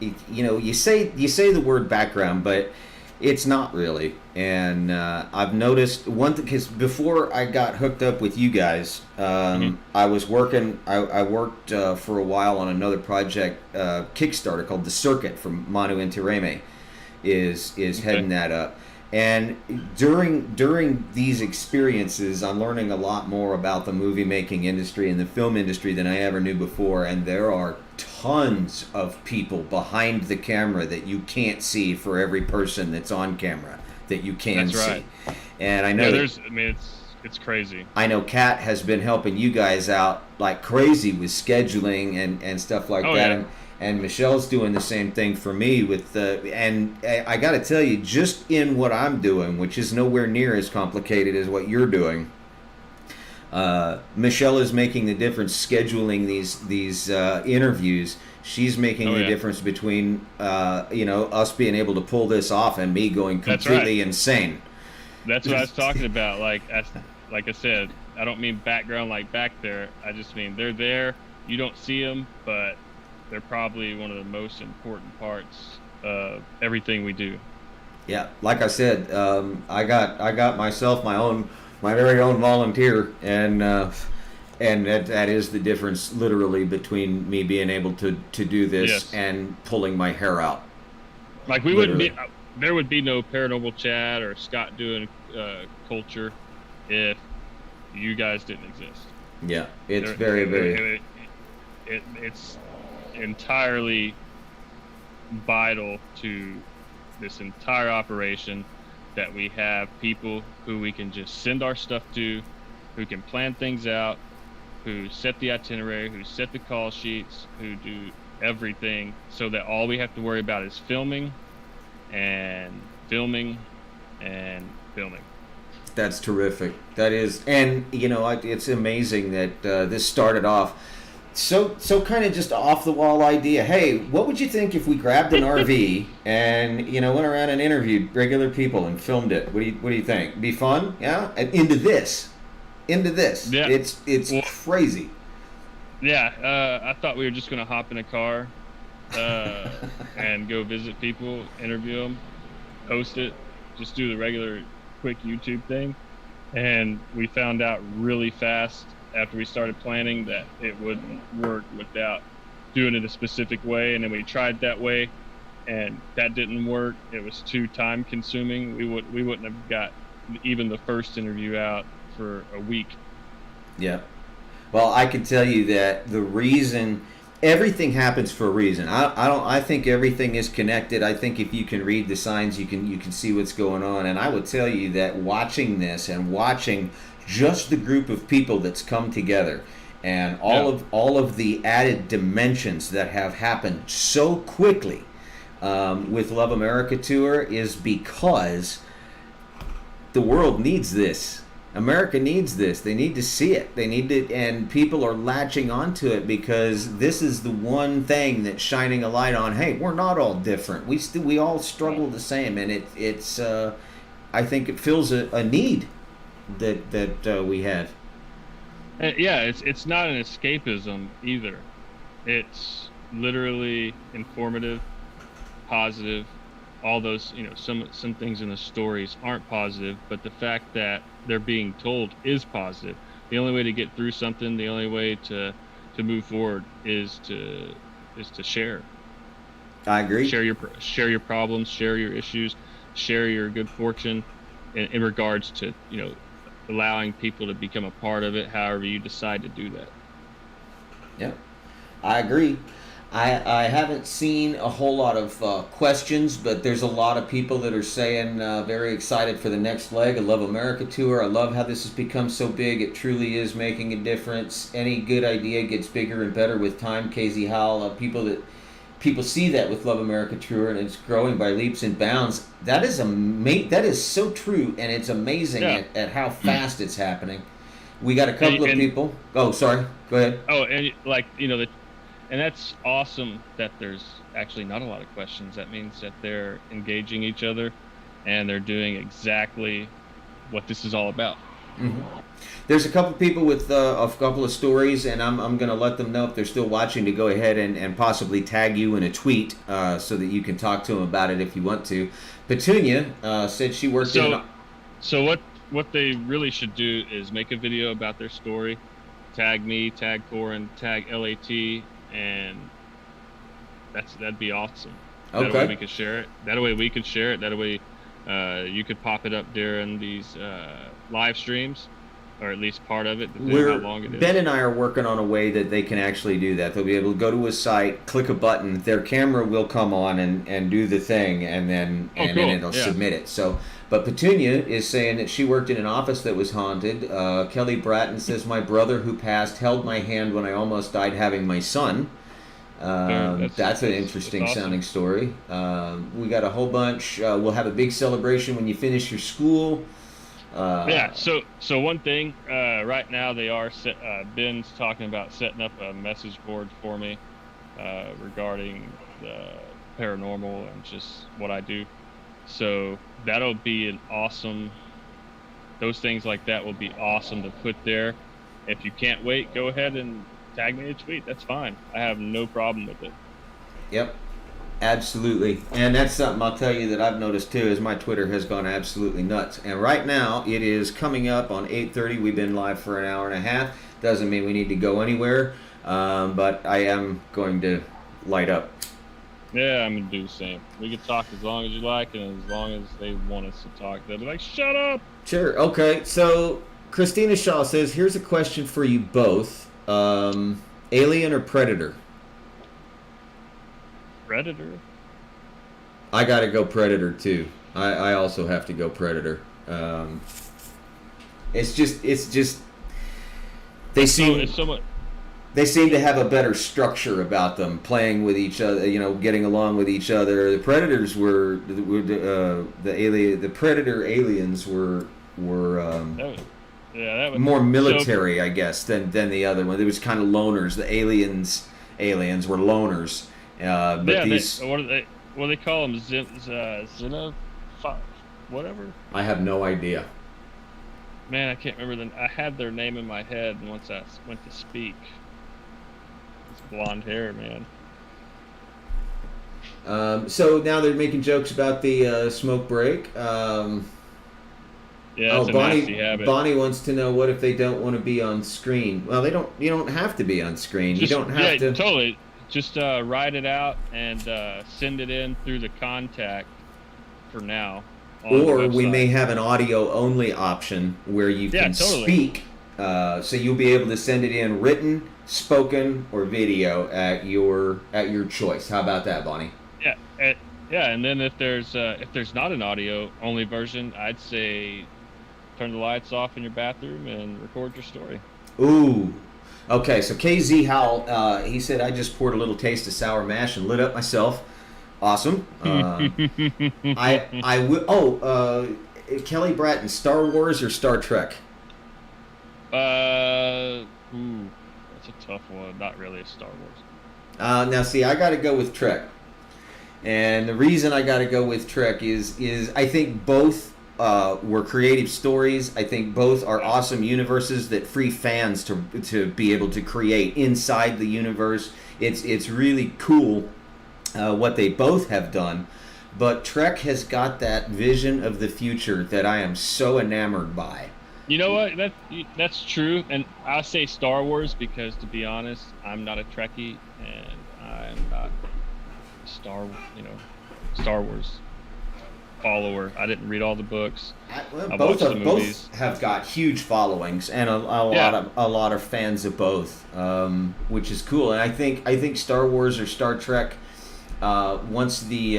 you know, you say the word background, but it's not really. And I've noticed one thing, because before I got hooked up with you guys, I was working. I worked for a while on another project, Kickstarter, called The Circuit, from Manu Intireme, is heading that up. And during these experiences, I'm learning a lot more about the movie making industry and the film industry than I ever knew before. And there are tons of people behind the camera that you can't see for every person that's on camera that you can see. Right. And I know it's crazy. I know Kat has been helping you guys out like crazy with scheduling and stuff like that. Yeah. And Michelle's doing the same thing for me with and I got to tell you, just in what I'm doing, which is nowhere near as complicated as what you're doing, Michelle is making the difference scheduling these interviews. She's making the difference between us being able to pull this off and me going completely insane. That's what I was talking about. Like I said, I don't mean background like back there. I just mean they're there. You don't see them, but they're probably one of the most important parts of everything we do. Yeah, like I said, I got myself my very own volunteer, and that is the difference, literally, between me being able to do this and pulling my hair out. Like we wouldn't be, there would be no Paranormal Chad or Scott doing culture if you guys didn't exist. Yeah, it's very. It's entirely vital to this entire operation that we have people who we can just send our stuff to, who can plan things out, who set the itinerary, who set the call sheets, who do everything, so that all we have to worry about is filming and filming and filming. That's terrific. That is, and you know, it's amazing that this started off so kind of just off the wall idea. Hey, what would you think if we grabbed an RV and went around and interviewed regular people and filmed it? What do you think? Be fun? Yeah. And into this. Yeah. It's crazy. Yeah. I thought we were just gonna hop in a car and go visit people, interview them, post it, just do the regular quick YouTube thing, and we found out really fast after we started planning that it wouldn't work without doing it a specific way. And then we tried that way and that didn't work. It was too time consuming. We wouldn't have got even the first interview out for a week. Yeah. Well, I can tell you that the reason everything happens for a reason. I think everything is connected. I think if you can read the signs, you can see what's going on. And I would tell you that watching this and watching just the group of people that's come together and all of the added dimensions that have happened so quickly with Love America Tour is because the world needs this. America needs this. They need to see it. They need to, and people are latching onto it because this is the one thing that's shining a light on. Hey, we're not all different. We all struggle the same, and it's I think it fills a need that we have. Yeah, it's not an escapism either. It's literally informative, positive. All those, some things in the stories aren't positive, but the fact that they're being told is positive. the only way to get through something, the only way to move forward is to share. I agree. Share your problems, share your issues, share your good fortune, in regards to allowing people to become a part of it. However you decide to do that. Yeah, I agree. I haven't seen a whole lot of questions, but there's a lot of people that are saying very excited for the next leg of Love America Tour. I love how this has become so big. It truly is making a difference. Any good idea gets bigger and better with time. KZ Howell, people see that with Love America Tour, and it's growing by leaps and bounds. That is that is so true, and it's amazing at how fast it's happening. We got a couple of people. Oh, sorry. Go ahead. Oh, and and that's awesome that there's actually not a lot of questions. That means that they're engaging each other, and they're doing exactly what this is all about. Mm-hmm. There's a couple people with a couple of stories, and I'm going to let them know if they're still watching to go ahead and possibly tag you in a tweet so that you can talk to them about it if you want to. Petunia said she worked So what they really should do is make a video about their story, tag me, tag Corin, tag LAT, and that'd be awesome. Okay. That way we could share it. That way you could pop it up during these live streams, or at least part of it, depending how long it is. Ben and I are working on a way that they can actually do that. They'll be able to go to a site, click a button, their camera will come on and do the thing, and then then it'll submit it. So, but Petunia is saying that she worked in an office that was haunted. Kelly Bratton says, my brother who passed held my hand when I almost died having my son. That's an interesting sounding story. We got a whole bunch. We'll have a big celebration when you finish your school. So one thing, right now they are Ben's talking about setting up a message board for me regarding the paranormal and just what I do. So that'll be an awesome, those things like that will be awesome to put there. If you can't wait, go ahead and tag me in a tweet. That's fine. I have no problem with it. Yep. Absolutely. And that's something I'll tell you that I've noticed too, is my Twitter has gone absolutely nuts. And right now it is coming up on 8:30. We've been live for an hour and a half. Doesn't mean we need to go anywhere. But I am going to light up. Yeah, I'm going to do the same. We can talk as long as you like, and as long as they want us to talk, they'll be like, shut up! Sure. Okay. So Christina Shaw says, here's a question for you both. Alien or Predator? Predator? I got to go Predator too. I also have to go Predator. It's just they seem to have a better structure about them, playing with each other, getting along with each other. The Predators were the Predator aliens were more military, I guess, than the other one. It was kind of loners. The aliens were loners. But what do they call them? Xeno, whatever. I have no idea. Man, I can't remember I had their name in my head, and once I went to speak, it's blonde hair, man. So now they're making jokes about the smoke break. It's a nasty habit. Bonnie wants to know, what if they don't want to be on screen? Well, you don't have to be on screen. You don't have to. Totally. Just write it out and send it in through the contact for now. Or we may have an audio only option where you can speak. So you'll be able to send it in written, spoken, or video at your choice. How about that, Bonnie? Yeah. And then if there's not an audio only version, I'd say turn the lights off in your bathroom and record your story. Ooh. Okay, so KZ Howell, he said, I just poured a little taste of sour mash and lit up myself. Awesome. I will. Kelly Bratton, Star Wars or Star Trek? That's a tough one. Not really a Star Wars. Now, see, I got to go with Trek, and the reason I got to go with Trek is I think both were creative stories. I think both are awesome universes that free fans to be able to create inside the universe. It's really cool what they both have done, but Trek has got that vision of the future that I am so enamored by. You know what? That's true, and I say Star Wars because, to be honest, I'm not a Trekkie, and I'm not Star Wars follower. I didn't read all the books. I watched the movies. Both have got huge followings and a lot of fans of both, which is cool. And I think Star Wars or Star Trek, once the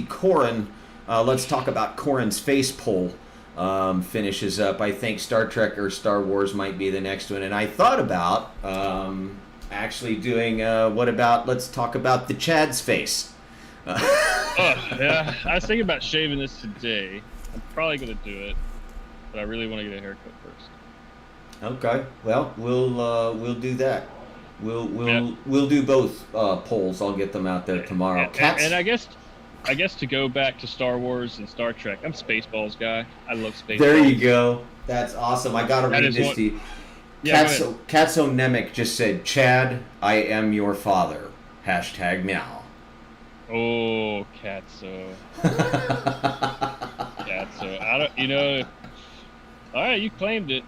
Corran, let's talk about Corran's face pull, finishes up. I think Star Trek or Star Wars might be the next one. And I thought about actually doing let's talk about the Chad's face. Yeah, I was thinking about shaving this today. I'm probably gonna do it, but I really want to get a haircut first. Okay, well, we'll do that. We'll do both polls. I'll get them out there tomorrow. And I guess to go back to Star Wars and Star Trek, I'm Spaceballs guy. I love Spaceballs. There you go. That's awesome. I gotta read this to you. Yeah, Katso Nemec just said, "Chad, I am your father." #meow. Oh, Katso. Katso. I don't. All right, you claimed it.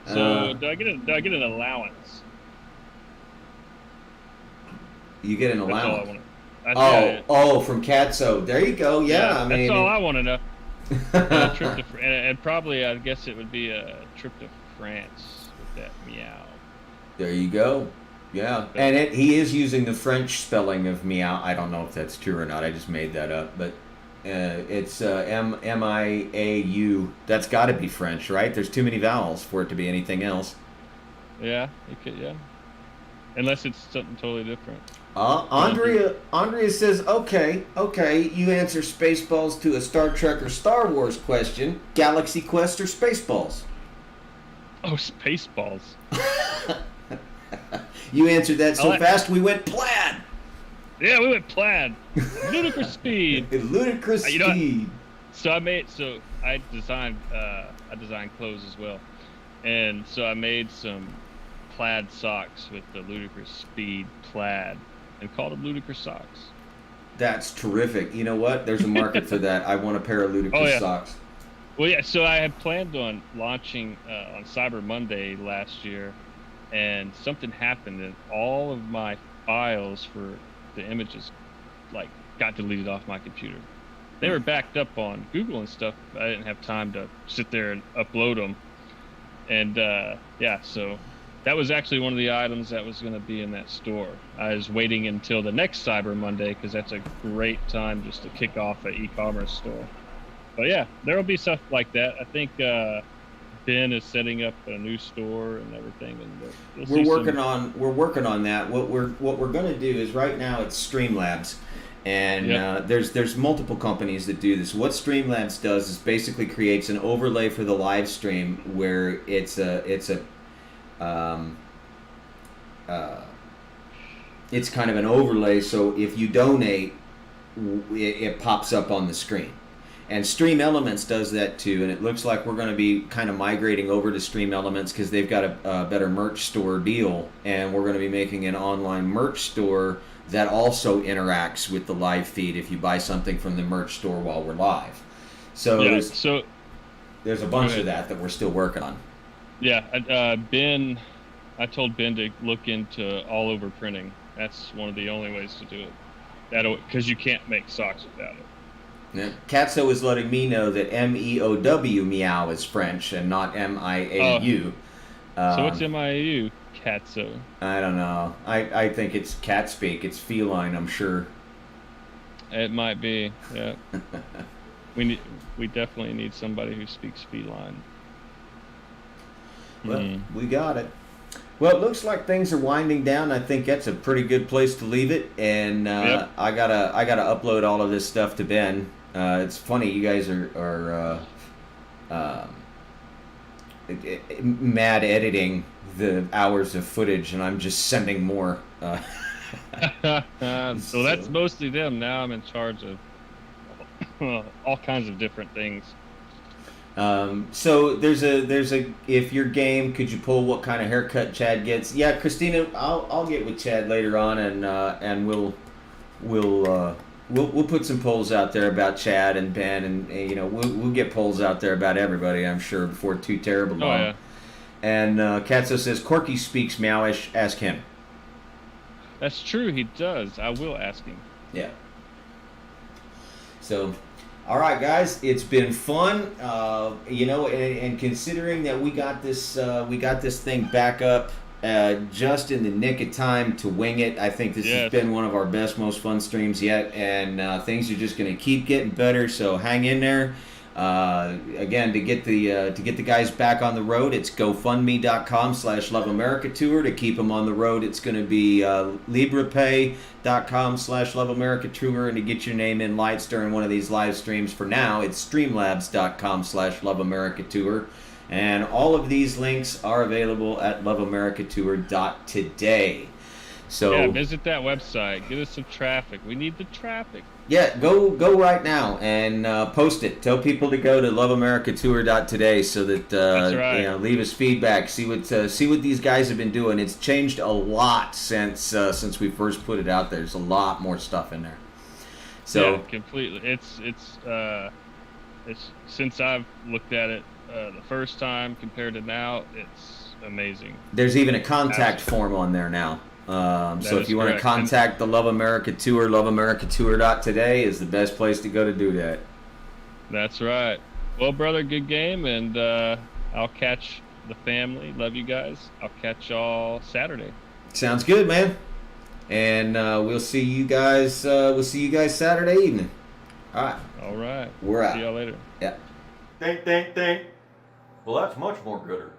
So do I get an allowance? You get an allowance. That's all I want. From Katso. There you go. Yeah, I mean, that's all I want to know. A trip to and probably I guess it would be a trip to France with that meow. There you go. Yeah, and he is using the French spelling of meow. I don't know if that's true or not. I just made that up, but it's M-I-A-U. That's got to be French, right? There's too many vowels for it to be anything else. Yeah, it could. Yeah, unless it's something totally different. Andrea says, okay, you answer Spaceballs to a Star Trek or Star Wars question. Galaxy Quest or Spaceballs? Oh, Spaceballs. You answered that so fast we went plaid. Yeah, we went plaid. Ludicrous speed. Ludicrous speed. So I designed clothes as well, and so I made some plaid socks with the ludicrous speed plaid and called them ludicrous socks. That's terrific. You know what? There's a market for that. I want a pair of ludicrous socks. Well, yeah. So I had planned on launching on Cyber Monday last year. And something happened, and all of my files for the images, got deleted off my computer. They were backed up on Google and stuff. I didn't have time to sit there and upload them. And so that was actually one of the items that was going to be in that store. I was waiting until the next Cyber Monday because that's a great time just to kick off an e-commerce store. But yeah, there will be stuff like that. I think Ben is setting up a new store and everything, and we're working on that. What we're going to do is right now it's Streamlabs, and there's multiple companies that do this. What Streamlabs does is basically creates an overlay for the live stream where it's kind of an overlay. So if you donate, it pops up on the screen. And Stream Elements does that too, and it looks like we're going to be kind of migrating over to Stream Elements because they've got a better merch store deal, and we're going to be making an online merch store that also interacts with the live feed if you buy something from the merch store while we're live. So there's a bunch of that we're still working on. Yeah, I told Ben to look into all over printing. That's one of the only ways to do it. Because you can't make socks without it. Yeah. Katso is letting me know that M-E-O-W meow is French and not M-I-A-U. So what's M-I-A-U, Katso? I don't know. I think it's cat speak. It's feline, I'm sure. It might be, yeah. We definitely need somebody who speaks feline. Well, we got it. Well, it looks like things are winding down. I think that's a pretty good place to leave it. And I gotta upload all of this stuff to Ben. It's funny, you guys are mad editing the hours of footage, and I'm just sending more. So that's mostly them. Now I'm in charge of all kinds of different things. So there's a if you're game, could you pull what kind of haircut Chad gets? Yeah, Christina, I'll get with Chad later on, and we'll We'll put some polls out there about Chad and Ben, and you know we'll get polls out there about everybody. I'm sure before too terrible long. Oh yeah. And Katso says Corky speaks Meowish. Ask him. That's true. He does. I will ask him. Yeah. So, all right, guys, it's been fun. You know, and considering that we got this thing back up just in the nick of time to wing it, I think this has been one of our best, most fun streams yet, and things are just going to keep getting better. So hang in there. Again, to get the guys back on the road, it's GoFundMe.com/LoveAmericaTour. To keep them on the road, it's going to be LibrePay.com/LoveAmericaTour. And to get your name in lights during one of these live streams, for now, it's Streamlabs.com/LoveAmericaTour. And all of these links are available at LoveAmericaTour.today. So yeah, visit that website. Get us some traffic. We need the traffic. Yeah, go right now and post it. Tell people to go to LoveAmericaTour.today so that That's right. you know, leave us feedback. See what these guys have been doing. It's changed a lot since we first put it out there. There's a lot more stuff in there. So yeah, completely. It's since I've looked at it the first time compared to now, it's amazing. there's even a contact form on there now. So if you want to contact the Love America Tour, LoveAmericaTour.today is the best place to go to do that. That's right. Well, brother, good game, and I'll catch the family. Love you guys. I'll catch y'all Saturday. Sounds good, man. And we'll see you guys. Saturday evening. All right. All right. We're out. See y'all later. Yeah. Think. Well, that's much more gooder.